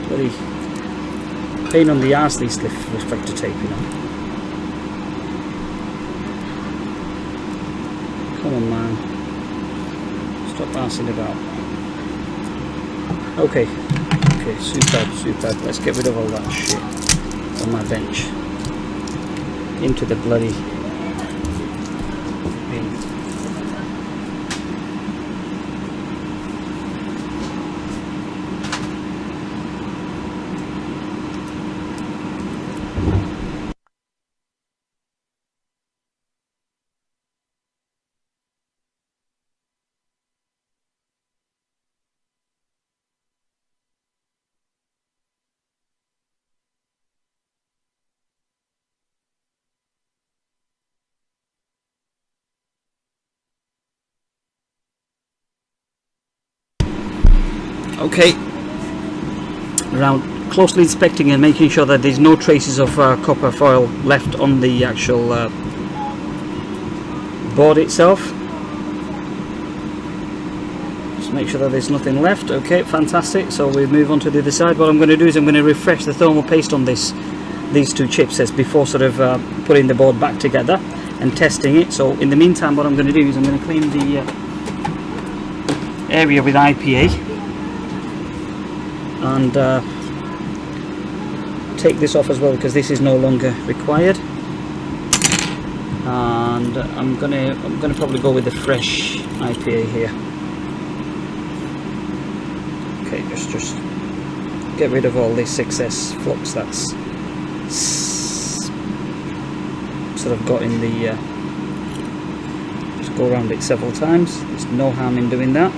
A: bloody pain on the arse, these reflector tape, you know. Come on, man. Stop passing about. Okay. Okay, superb, superb. Let's get rid of all that shit on my bench. Into the bloody bin. Okay, around closely inspecting and making sure that there's no traces of copper foil left on the actual board itself. Just make sure that there's nothing left. Okay, fantastic. So we move on to the other side. What I'm going to do is I'm going to refresh the thermal paste on these two chipsets before sort of putting the board back together and testing it. So in the meantime, what I'm going to do is I'm going to clean the area with IPA. And take this off as well, because this is no longer required. And I'm gonna probably go with the fresh IPA here. Okay, just get rid of all this excess flux that's sort of got in the. Just go around it several times. There's no harm in doing that.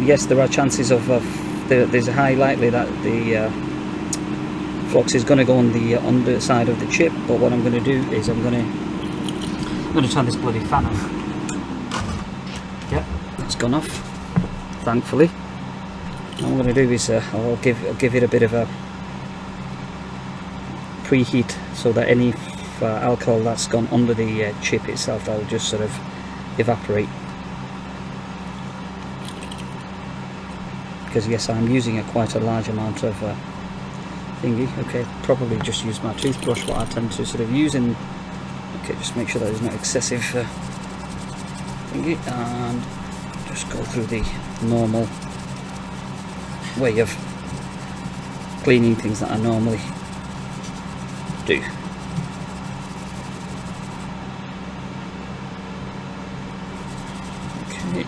A: Yes, there are chances of. There's a high likely that the flux is going to go on the underside of the chip, but what I'm going to do is I'm going to turn this bloody fan off. Yep, it's gone off, thankfully. What I'm going to do is I'll give it a bit of a preheat, so that any alcohol that's gone under the chip itself, that'll just sort of evaporate. Because yes, I'm using quite a large amount of thingy. Okay, probably just use my toothbrush, what I tend to sort of use, and okay, just make sure that there's no excessive thingy, and just go through the normal way of cleaning things that I normally do. Okay.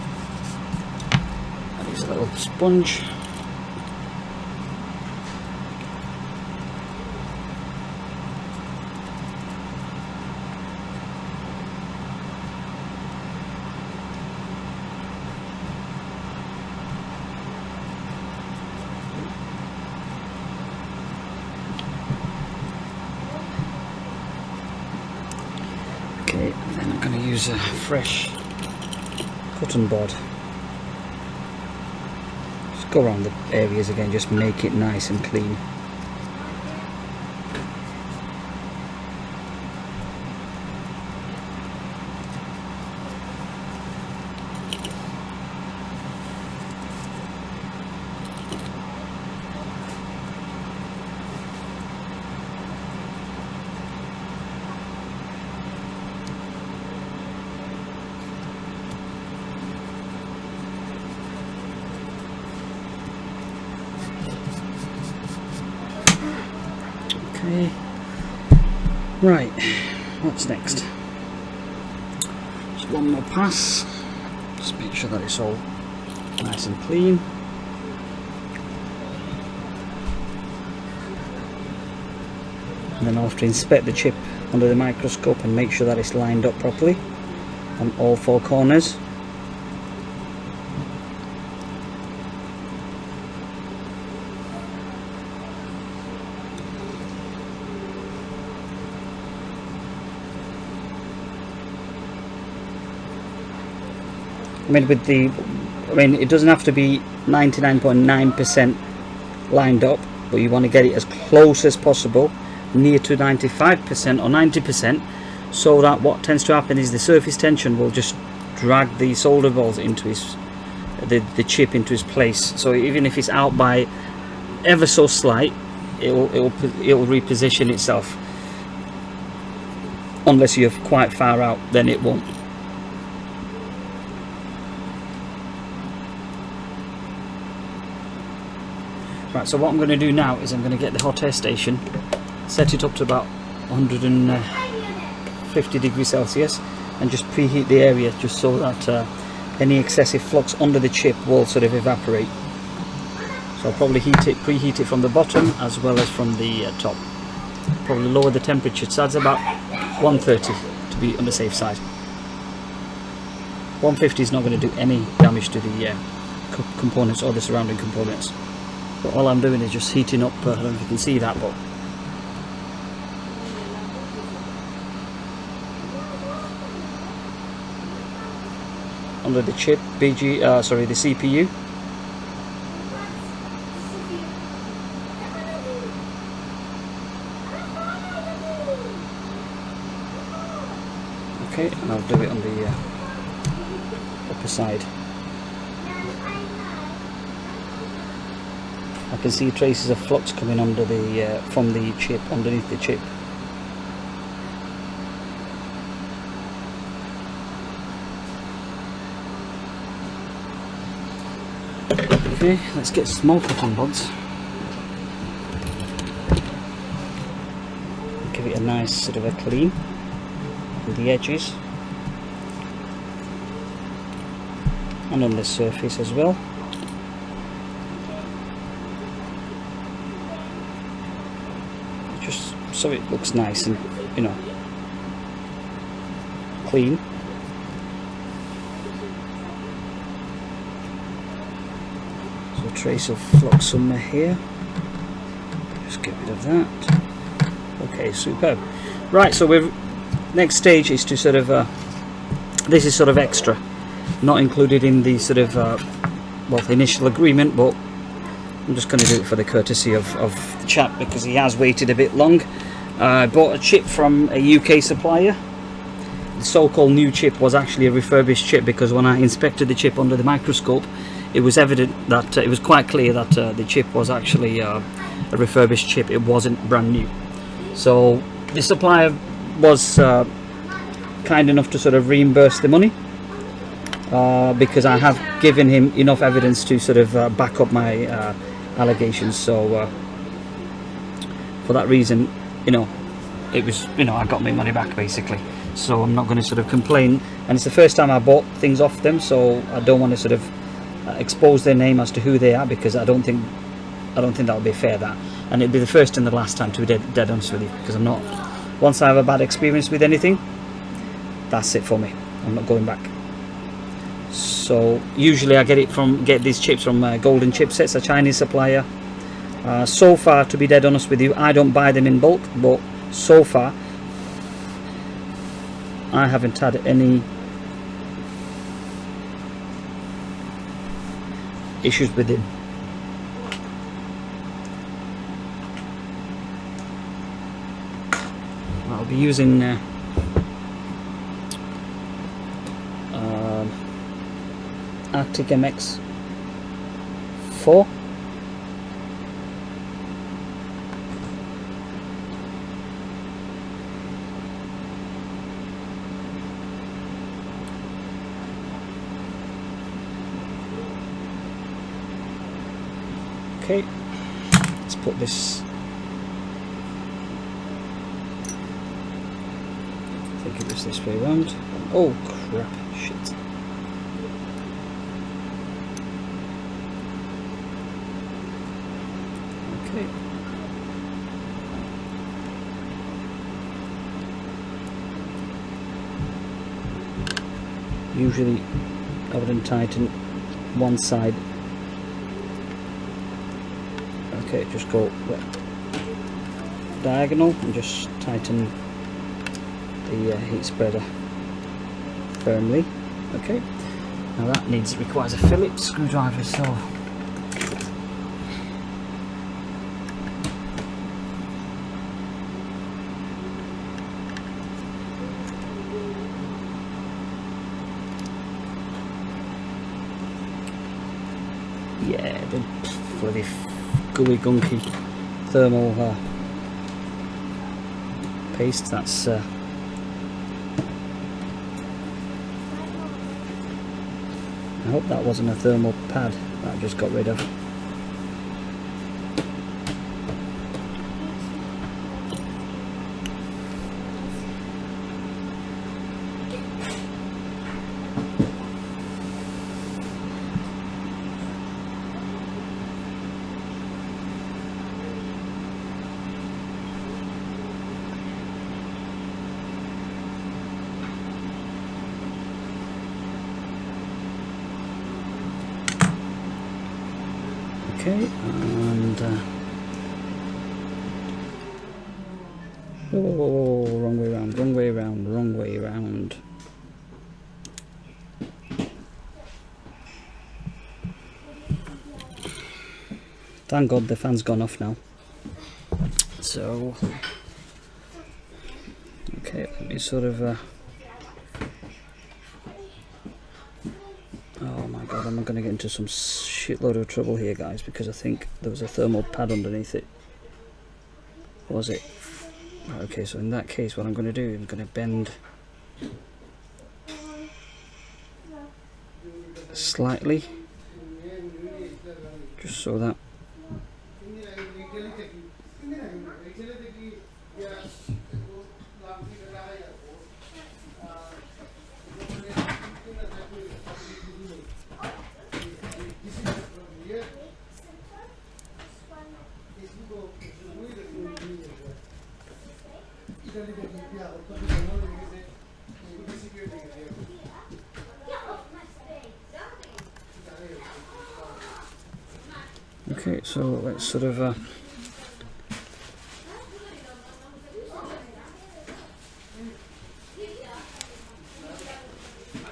A: Use a little sponge. Okay, and then I'm going to use a fresh cotton board. Go around the areas again, just make it nice and clean. Okay, right, what's next? Just one more pass, just make sure that it's all nice and clean. And then I'll have to inspect the chip under the microscope and make sure that it's lined up properly on all four corners. I mean, it doesn't have to be 99.9% lined up, but you want to get it as close as possible, near to 95% or 90%, so that what tends to happen is the surface tension will just drag the solder balls into the chip into its place. So even if it's out by ever so slight, it will reposition itself. Unless you're quite far out, then it won't. Right, so what I'm going to do now is I'm going to get the hot air station, set it up to about 150 degrees Celsius, and just preheat the area just so that any excessive flux under the chip will sort of evaporate. So I'll probably preheat it from the bottom as well as from the top. Probably lower the temperature, so that's about 130 to be on the safe side. 150 is not going to do any damage to the components or the surrounding components. But all I'm doing is just heating up, I don't know if you can see that, but under the chip, the CPU. Okay, and I'll do it on the upper side. I can see traces of flux coming under the from the chip, underneath the chip. Okay, let's get some more cotton buds. Give it a nice sort of a clean with the edges and on the surface as well. Just so it looks nice and, you know, clean. So a trace of flux somewhere here. Just get rid of that. Okay, superb. Right, so we're next stage is to sort of this is sort of extra, not included in the sort of well, the initial agreement, but I'm just going to do it for the courtesy of the chap because he has waited a bit long. I bought a chip from a UK supplier. The so-called new chip was actually a refurbished chip because when I inspected the chip under the microscope, it was evident that it was quite clear that the chip was actually a refurbished chip. It wasn't brand new. So the supplier was kind enough to sort of reimburse the money because I have given him enough evidence to sort of back up my allegations. So for that reason, you know, it was, you know, I got my money back basically. So I'm not going to sort of complain, and it's the first time I bought things off them, so I don't want to sort of expose their name as to who they are because I don't think that would be fair, that, and it'd be the first and the last time, to be dead honest with you, because I'm not, once I have a bad experience with anything, that's it for me. I'm not going back. So usually I get these chips from Golden Chipsets, a Chinese supplier. So far, to be dead honest with you, I don't buy them in bulk, but so far I haven't had any issues with them. I'll be using Arctic MX 4. Okay, let's put this, I think it was this way around. Oh crap, shit. Okay. Usually I would tighten one side. Okay, just go diagonal and just tighten the heat spreader firmly. Okay, now that requires a Phillips screwdriver, so yeah, the bloody gooey gunky thermal paste, that's I hope that wasn't a thermal pad that I just got rid of. Okay, and oh, wrong way around, wrong way around, wrong way around. Thank God the fan's gone off now. So, okay, let me sort of. Oh my God, I'm going to get into some shitload of trouble here, guys, because I think there was a thermal pad underneath it. Was it? Okay, so in that case, what I'm going to do, I'm going to bend slightly, just so that okay, so let's sort of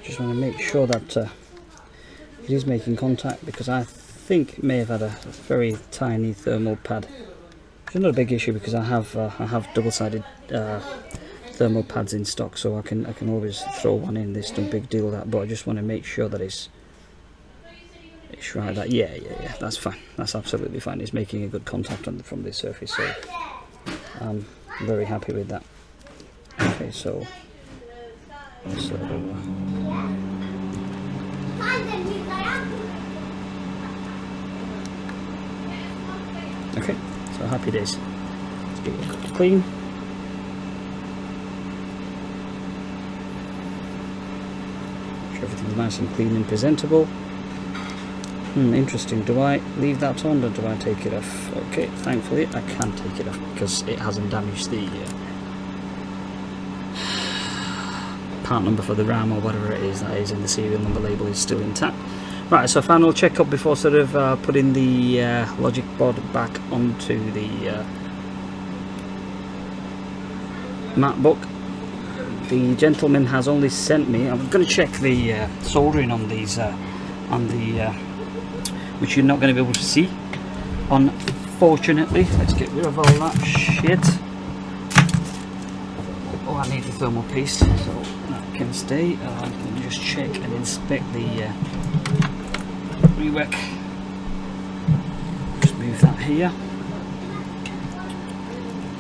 A: just want to make sure that it is making contact, because I think it may have had a very tiny thermal pad. It's not a big issue because I have double-sided thermal pads in stock, so I can always throw one in. There's no big deal with that, but I just want to make sure that it's right. That yeah, that's fine. That's absolutely fine. It's making a good contact from this surface, so I'm very happy with that. Okay, so okay, so happy days. Let's give it a quick clean. Make sure everything's nice and clean and presentable. Interesting. Do I leave that on or do I take it off? Okay, thankfully I can take it off because it hasn't damaged the part number for the RAM or whatever it is that is in the serial number label is still intact. Right, so final check up before sort of putting the logic board back onto the Macbook. The gentleman has only sent me, I'm going to check the soldering on these, which you're not going to be able to see, unfortunately. Let's get rid of all that shit. Oh, I need the thermal paste, so that can stay. Let me just check and inspect the rework. Just move that here.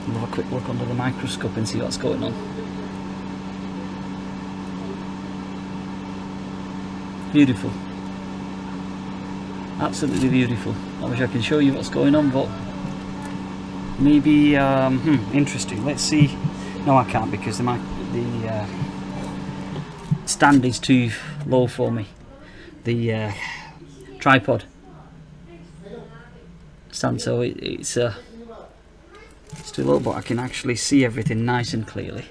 A: We'll have a quick look under the microscope and see what's going on. Beautiful. Absolutely beautiful. I wish I could show you what's going on, but maybe interesting. Let's see. No, I can't because the stand is too low for me. The tripod stand, so it's too low, but I can actually see everything nice and clearly.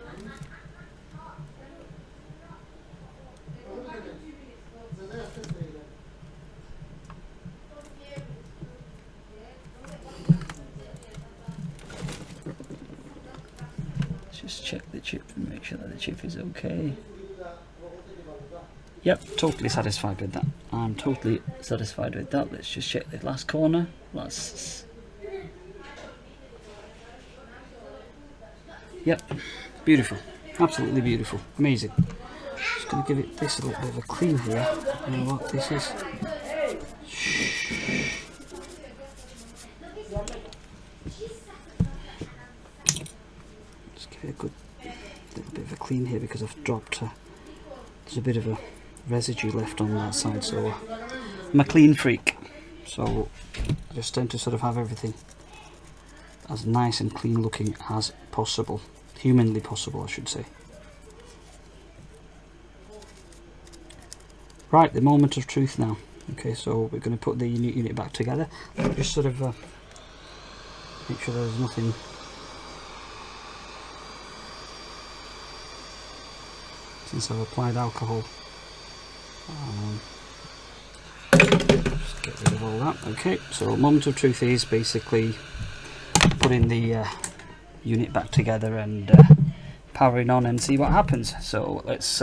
A: Just check the chip and make sure that the chip is okay. Yep, totally satisfied with that. I'm totally satisfied with that. Let's just check the last corner. Yep, beautiful. Absolutely beautiful. Amazing. Just going to give it this a little bit of a clean here. You know what this is? Give it a good little bit of a clean here because I've dropped there's a bit of a residue left on that side, so I'm a clean freak, so I just tend to sort of have everything as nice and clean looking as possible, humanly possible I should say. Right, the moment of truth now. Okay, so we're going to put the unit back together. Just sort of make sure there's nothing since I've applied alcohol. Just get rid of all that. Okay, so moment of truth is basically putting the unit back together and powering on and see what happens. So let's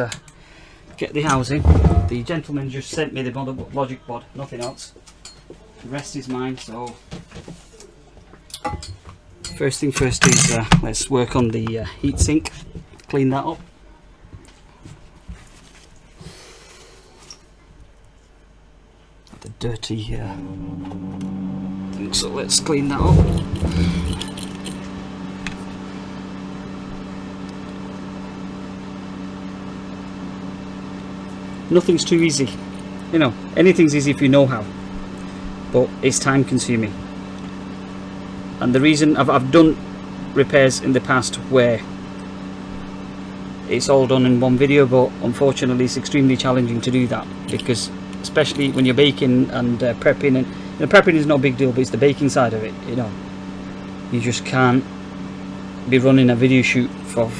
A: get the housing. The gentleman just sent me the logic board, nothing else. The rest is mine. So first thing first is let's work on the heatsink, clean that up. The dirty thing, so let's clean that up. Nothing's too easy, you know, anything's easy if you know how, but it's time consuming. And the reason I've done repairs in the past where it's all done in one video, but unfortunately it's extremely challenging to do that, because especially when you're baking and prepping, and you know, prepping is no big deal, but it's the baking side of it, you know, you just can't be running a video shoot for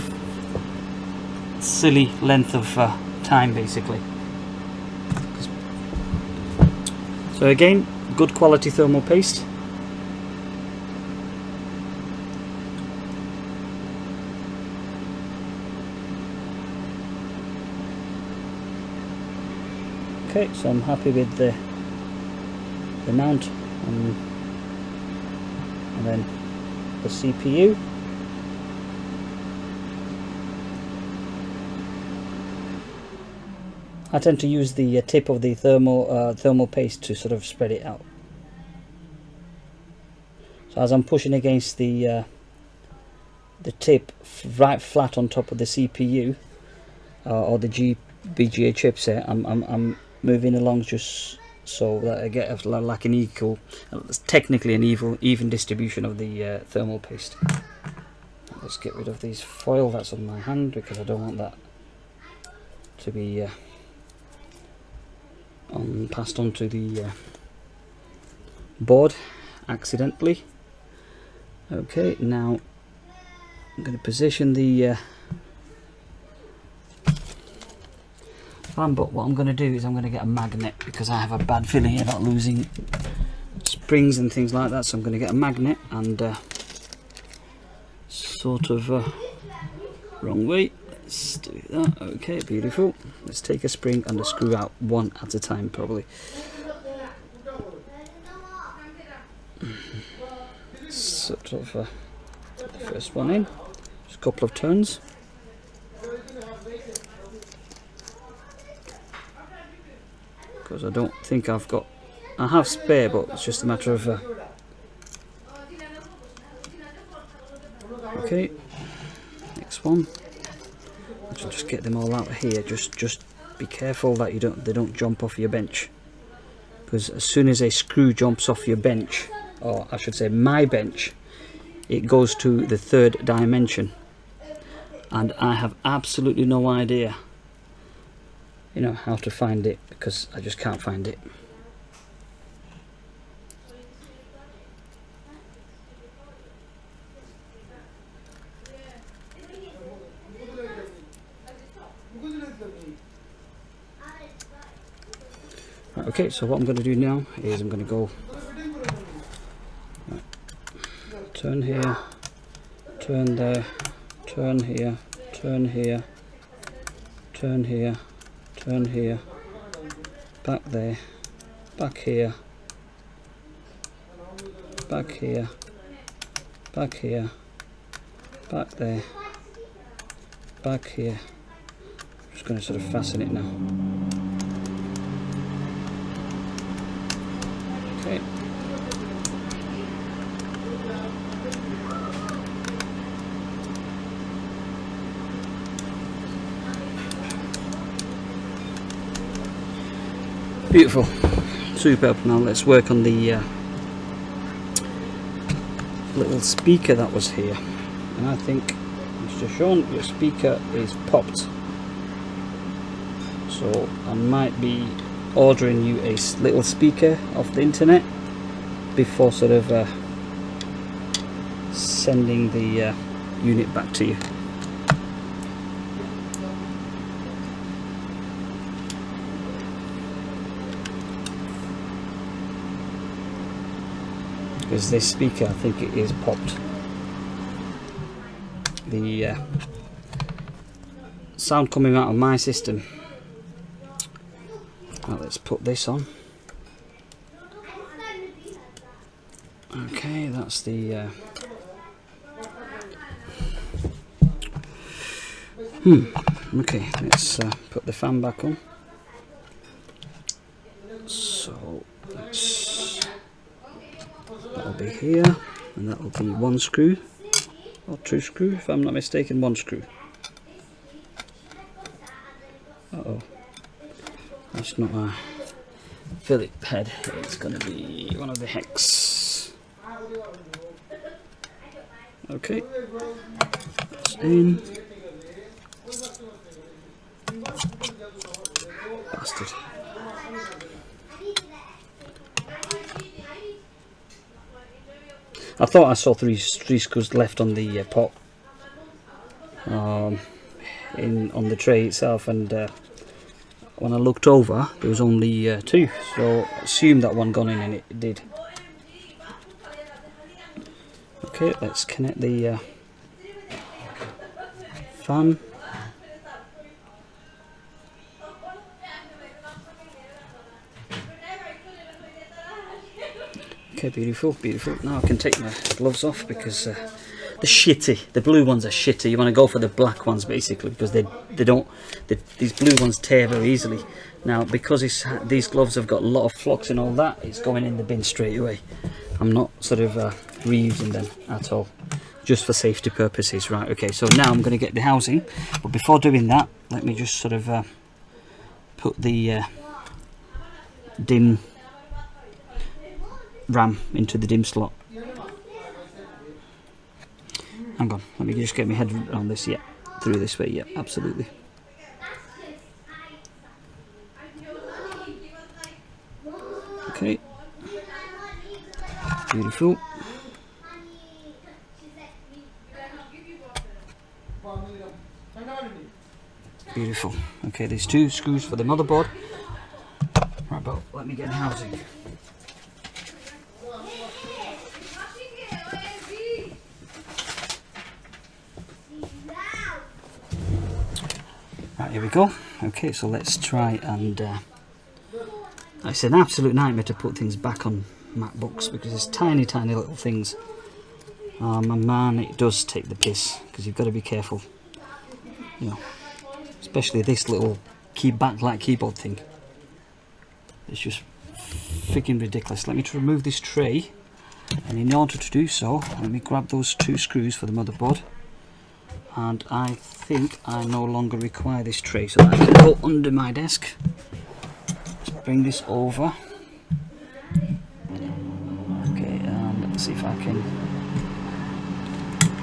A: silly length of time basically. So again, good quality thermal paste. Okay, so I'm happy with the mount and then the CPU. I tend to use the tip of the thermal paste to sort of spread it out. So as I'm pushing against the tip right flat on top of the CPU or the BGA chipset, I'm moving along just so that I get like an equal, technically an even distribution of the thermal paste. Let's get rid of these foil that's on my hand because I don't want that to be passed on to the board accidentally. Okay, now I'm going to position the fan, but what I'm going to do is I'm going to get a magnet because I have a bad feeling about losing springs and things like that, so I'm going to get a magnet and sort of wrong way. Let's do that. Okay, beautiful. Let's take a spring and a screw out one at a time probably. Sort of the first one in, just a couple of turns. Because I don't think I have spare, but it's just a matter of okay, next one. Just get them all out of here. Just be careful that they don't jump off your bench, because as soon as a screw jumps off your bench, or I should say my bench, it goes to the third dimension, and I have absolutely no idea, you know, how to find it, because I just can't find it. Right, okay, so what I'm going to do now is I'm going to go turn here, turn there, turn here, turn here, turn here, turn here, back there, back here, back here, back here, back there, back here. I'm just going to sort of fasten it now. Okay. Beautiful, superb. Now let's work on the little speaker that was here, and I think Mr. Sean, your speaker is popped, so I might be ordering you a little speaker off the internet before sort of sending the unit back to you. because this speaker, I think it is popped. The sound coming out of my system. Right, let's put this on. Okay, that's the okay, let's put the fan back on. So that'll be here, and that'll be one screw, or two screw, if I'm not mistaken, one screw. Uh-oh, that's not a Philip head, it's going to be one of the hex. Okay, that's in. Bastard. I thought I saw three screws left on the pot, on the tray itself, and when I looked over there was only two, so I assumed that one gone in, and it did. Okay, let's connect the fan. Okay, beautiful, beautiful. Now I can take my gloves off because the blue ones are shitty. You want to go for the black ones basically, because these blue ones tear very easily. Now because these gloves have got a lot of flux and all that, it's going in the bin straight away. I'm not sort of reusing them at all, just for safety purposes. Right, okay, so now I'm going to get the housing, but before doing that, let me just sort of put the DIMM RAM into the DIMM slot. Hang on, let me just get my head on this. Yeah, through this way. Yeah, absolutely. Okay, beautiful. Beautiful. Okay, there's two screws for the motherboard. Right, but let me get the housing. Right, here we go. Okay, so let's try and it's an absolute nightmare to put things back on MacBooks because it's tiny little things. And man, it does take the piss, because you've got to be careful, you know, especially this little backlight keyboard thing. It's just freaking ridiculous. Let me remove this tray, and in order to do so, let me grab those two screws for the motherboard. And I think I no longer require this tray, so that I can go under my desk. Let's bring this over. Okay, and let's see if I can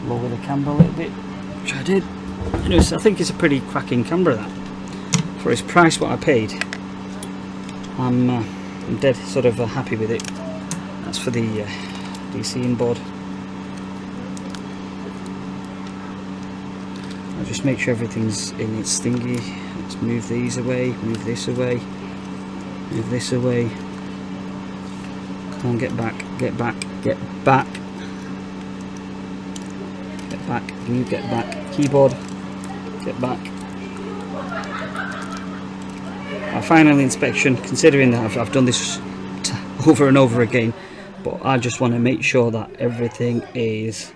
A: lower the camera a little bit, which I did. You know, I think it's a pretty cracking camera, that. For its price, what I paid, I'm dead sort of happy with it. That's for the DCing board. I'll just make sure everything's in its thingy. Let's move these away, move this away, move this away. Come on, get back, get back, get back. Get back, you get back. Keyboard, get back. Our final inspection, considering that I've done this over and over again, but I just want to make sure that everything is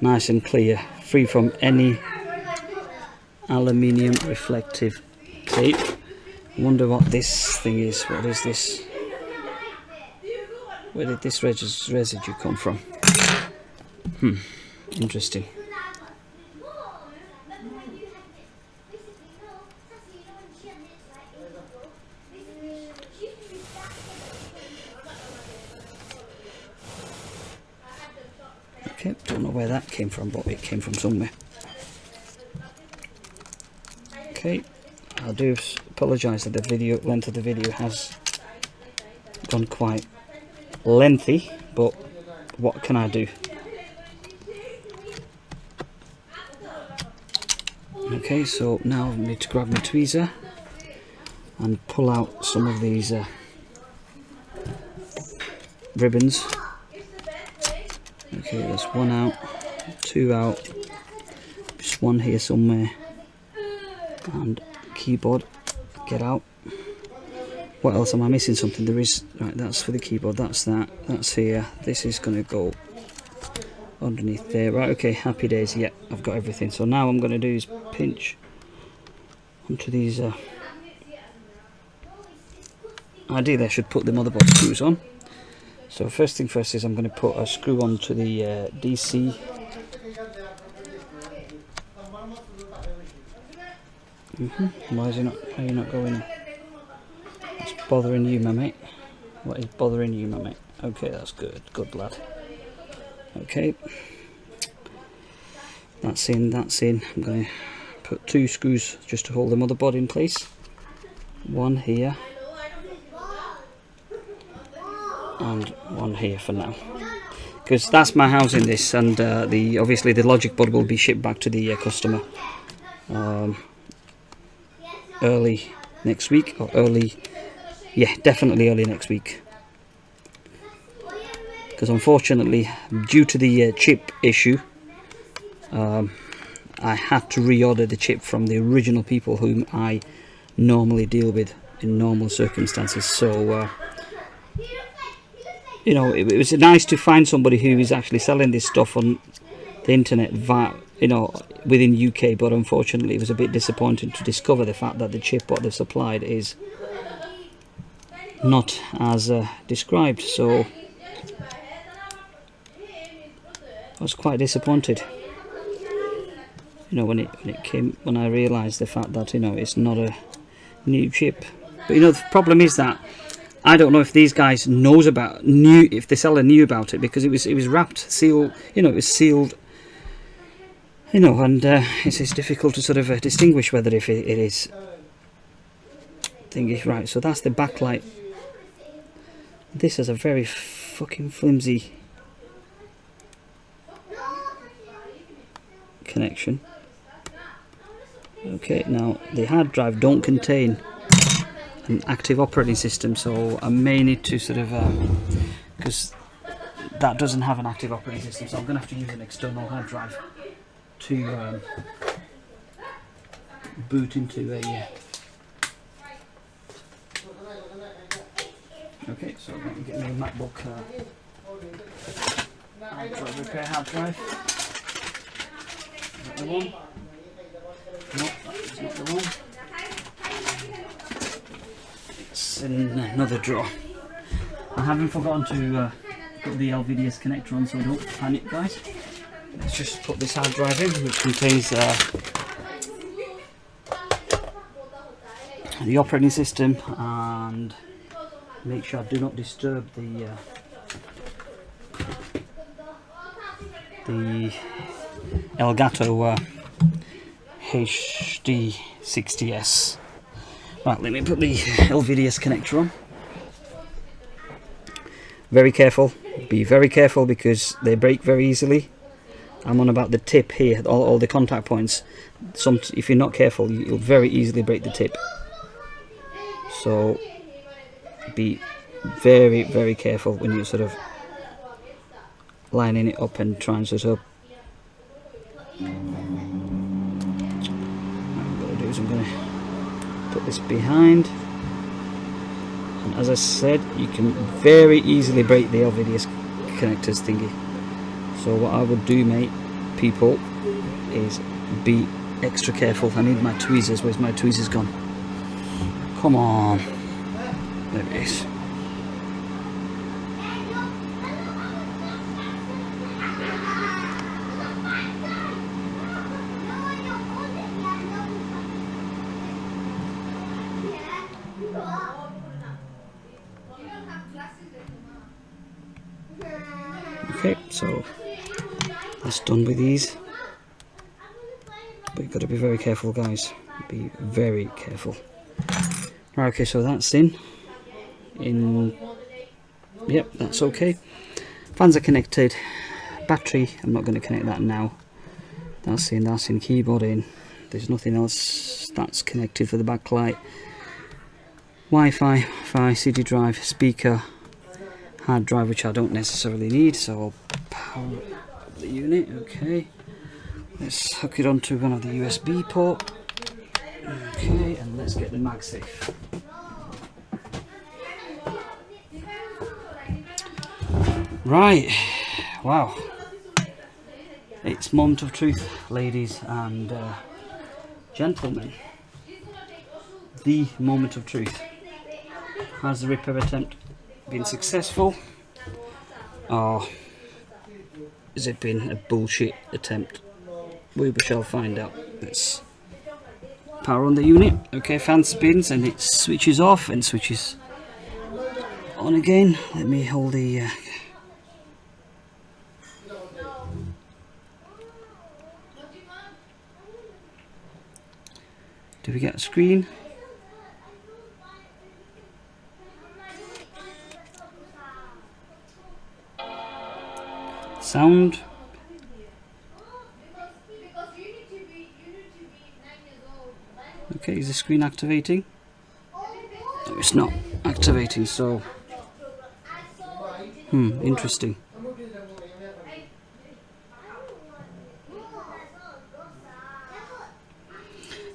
A: nice and clear, free from any aluminium reflective tape. I wonder what this thing is. What is this? Where did this residue come from? Interesting. Okay, don't know where that came from, but it came from somewhere. Okay, I do apologise that the length of the video has gone quite lengthy, but what can I do? Okay, so now I need to grab my tweezer and pull out some of these ribbons Okay, there's one out, two out, just one here somewhere, and keyboard, get out. What else am I missing? Something there is, right, that's for the keyboard, that's here, this is going to go underneath there. Right, okay, happy days. Yeah, I've got everything. So now I'm going to do is pinch onto these. Ideally I should put the motherboard screws on. So first thing first is I'm going to put a screw onto the DC. Why is he not? How are you not going in? What's bothering you, my mate? What is bothering you, my mate? Okay, that's good. Good lad. Okay. That's in, that's in. I'm going to put two screws just to hold the motherboard in place. One here. And one here for now. Because that's my housing this, and obviously the logic board will be shipped back to the customer early next week, or definitely early next week. Because unfortunately, due to the chip issue, I had to reorder the chip from the original people whom I normally deal with in normal circumstances. So you know, it was nice to find somebody who is actually selling this stuff on the internet, you know, within UK. But unfortunately, it was a bit disappointing to discover the fact that the chip what they've supplied is not as described. So I was quite disappointed, you know, when I realised the fact that, you know, it's not a new chip. But you know, the problem is that I don't know if these guys if the seller knew about it, because it was wrapped, sealed, you know, it was sealed, you know, and it's difficult to sort of distinguish whether if it is thingy. Right, so that's the backlight. This is a very fucking flimsy connection. Okay, now the hard drive don't contain an active operating system, so I may need to sort of because that doesn't have an active operating system, so I'm going to have to use an external hard drive to boot into a okay, so I'm going to get me a Macbook repair hard drive. Is that the one? No, that's not the one. It's in another drawer. I haven't forgotten to put the LVDS connector on, so don't panic, guys. Let's just put this hard drive in, which contains the operating system, and make sure I do not disturb the Elgato HD60S. Right, let me put the LVDS connector on. Very careful, be very careful, because they break very easily. I'm on about the tip here, all the contact points. If you're not careful, you'll very easily break the tip. So be very, very careful when you're sort of lining it up and trying to sort of. What I'm going to do is I'm going to put this behind, and as I said, you can very easily break the LVDS connectors thingy. So what I would do, people, is be extra careful. I need my tweezers. Where's my tweezers gone? Come on. There it is. Okay, so that's done with these, but you've got to be very careful, guys. Be very careful. Right, okay, so that's in. Yep, that's okay. Fans are connected. Battery, I'm not going to connect that now. That's in. Keyboard in. There's nothing else that's connected for the backlight. Wi-Fi, CD drive, speaker, hard drive, which I don't necessarily need, so I'll power up the unit. Okay, let's hook it onto one of the USB port. Okay, and let's get the MagSafe. Right, wow, it's moment of truth, ladies and gentlemen. The moment of truth. Has the repair attempt been successful, or has it been a bullshit attempt? We shall find out. Let's power on the unit. Okay, fan spins and it switches off and switches on again. Let me hold the do we get a screen? Sound. Okay, is the screen activating? No, it's not activating, so interesting.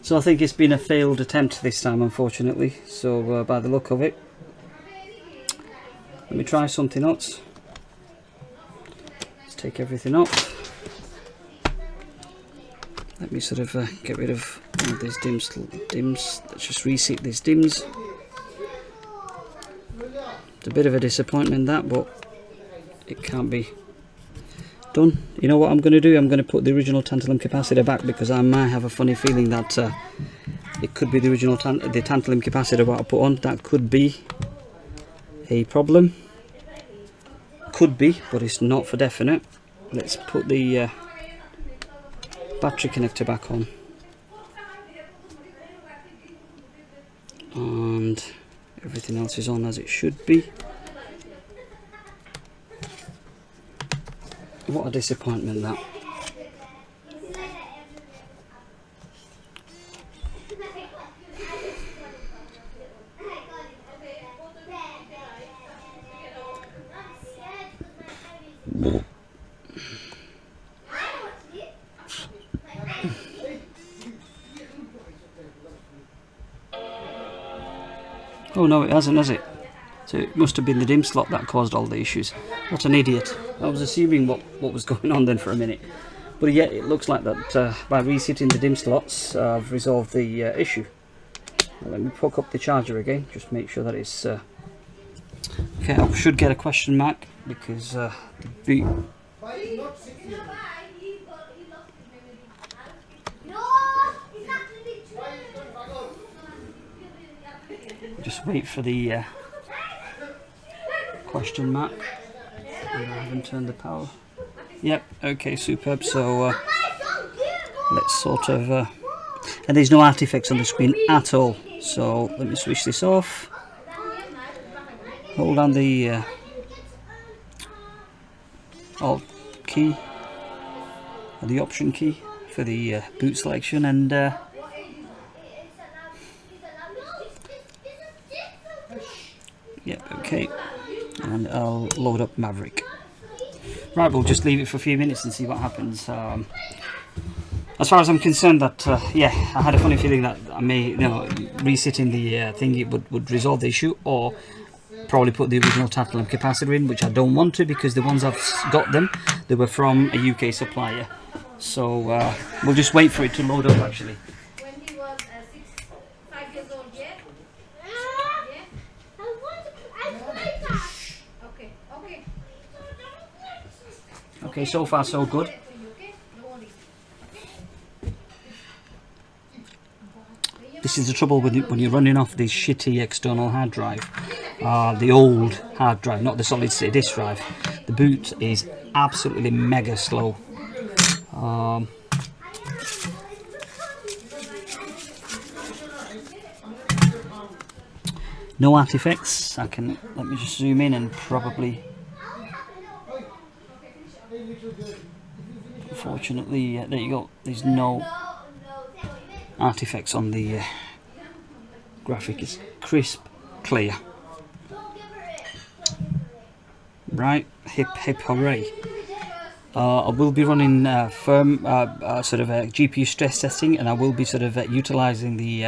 A: So I think it's been a failed attempt this time, unfortunately. So by the look of it, let me try something else. Let's take everything off. Let me sort of get rid of one of these dims. Let's just reset these dims. It's a bit of a disappointment that, but it can't be done. You know what I'm going to do? I'm going to put the original tantalum capacitor back, because I might have a funny feeling that it could be the original the tantalum capacitor what I put on. That could be a problem. Could be, but it's not for definite. Let's put the battery connector back on, and everything else is on as it should be. What a disappointment that. Oh no, it hasn't, has it? So it must have been the DIMM slot that caused all the issues. What an idiot. I was assuming what was going on then for a minute. But yeah, it looks like that by resetting the DIMM slots, I've resolved the issue. Now, let me hook up the charger again, just make sure that it's... Okay, I should get a question mark, because the boot... Just wait for the question mark. And I haven't turned the power. Yep, okay, superb. So let's sort of and there's no artifacts on the screen at all, so let me switch this off. Hold on the Alt key, or the option key for the boot selection, and yep, okay, and I'll load up Maverick. Right, we'll just leave it for a few minutes and see what happens. As far as I'm concerned, that yeah, I had a funny feeling that I may, resetting the thing, it would resolve the issue, or probably put the original tantalum capacitor in, which I don't want to, because the ones I've got them, they were from a UK supplier. So we'll just wait for it to load up actually.
B: When he was 5 years old, yeah? Okay, okay.
A: Okay, so far so good. This is the trouble with when you're running off this shitty external hard drive, the old hard drive, not the solid state disk drive. The boot is absolutely mega slow. No artifacts. Let me just zoom in and probably, unfortunately, there you go. There's no artifacts on the graphic. Is crisp, clear. Right, hip hooray. I will be running sort of a GPU stress testing, and I will be sort of utilizing the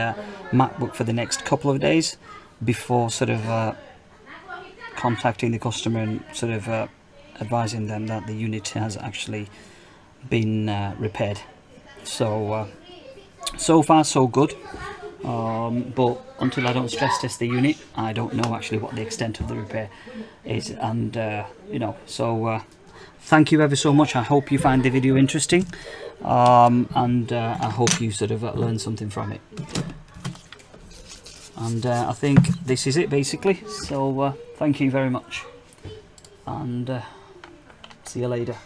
A: MacBook for the next couple of days before sort of contacting the customer and sort of advising them that the unit has actually been repaired. So so far so good, but until I don't stress test the unit, I don't know actually what the extent of the repair is. And you know, so thank you ever so much. I hope you find the video interesting, and I hope you sort of learn something from it. And I think this is it basically. So thank you very much, and see you later.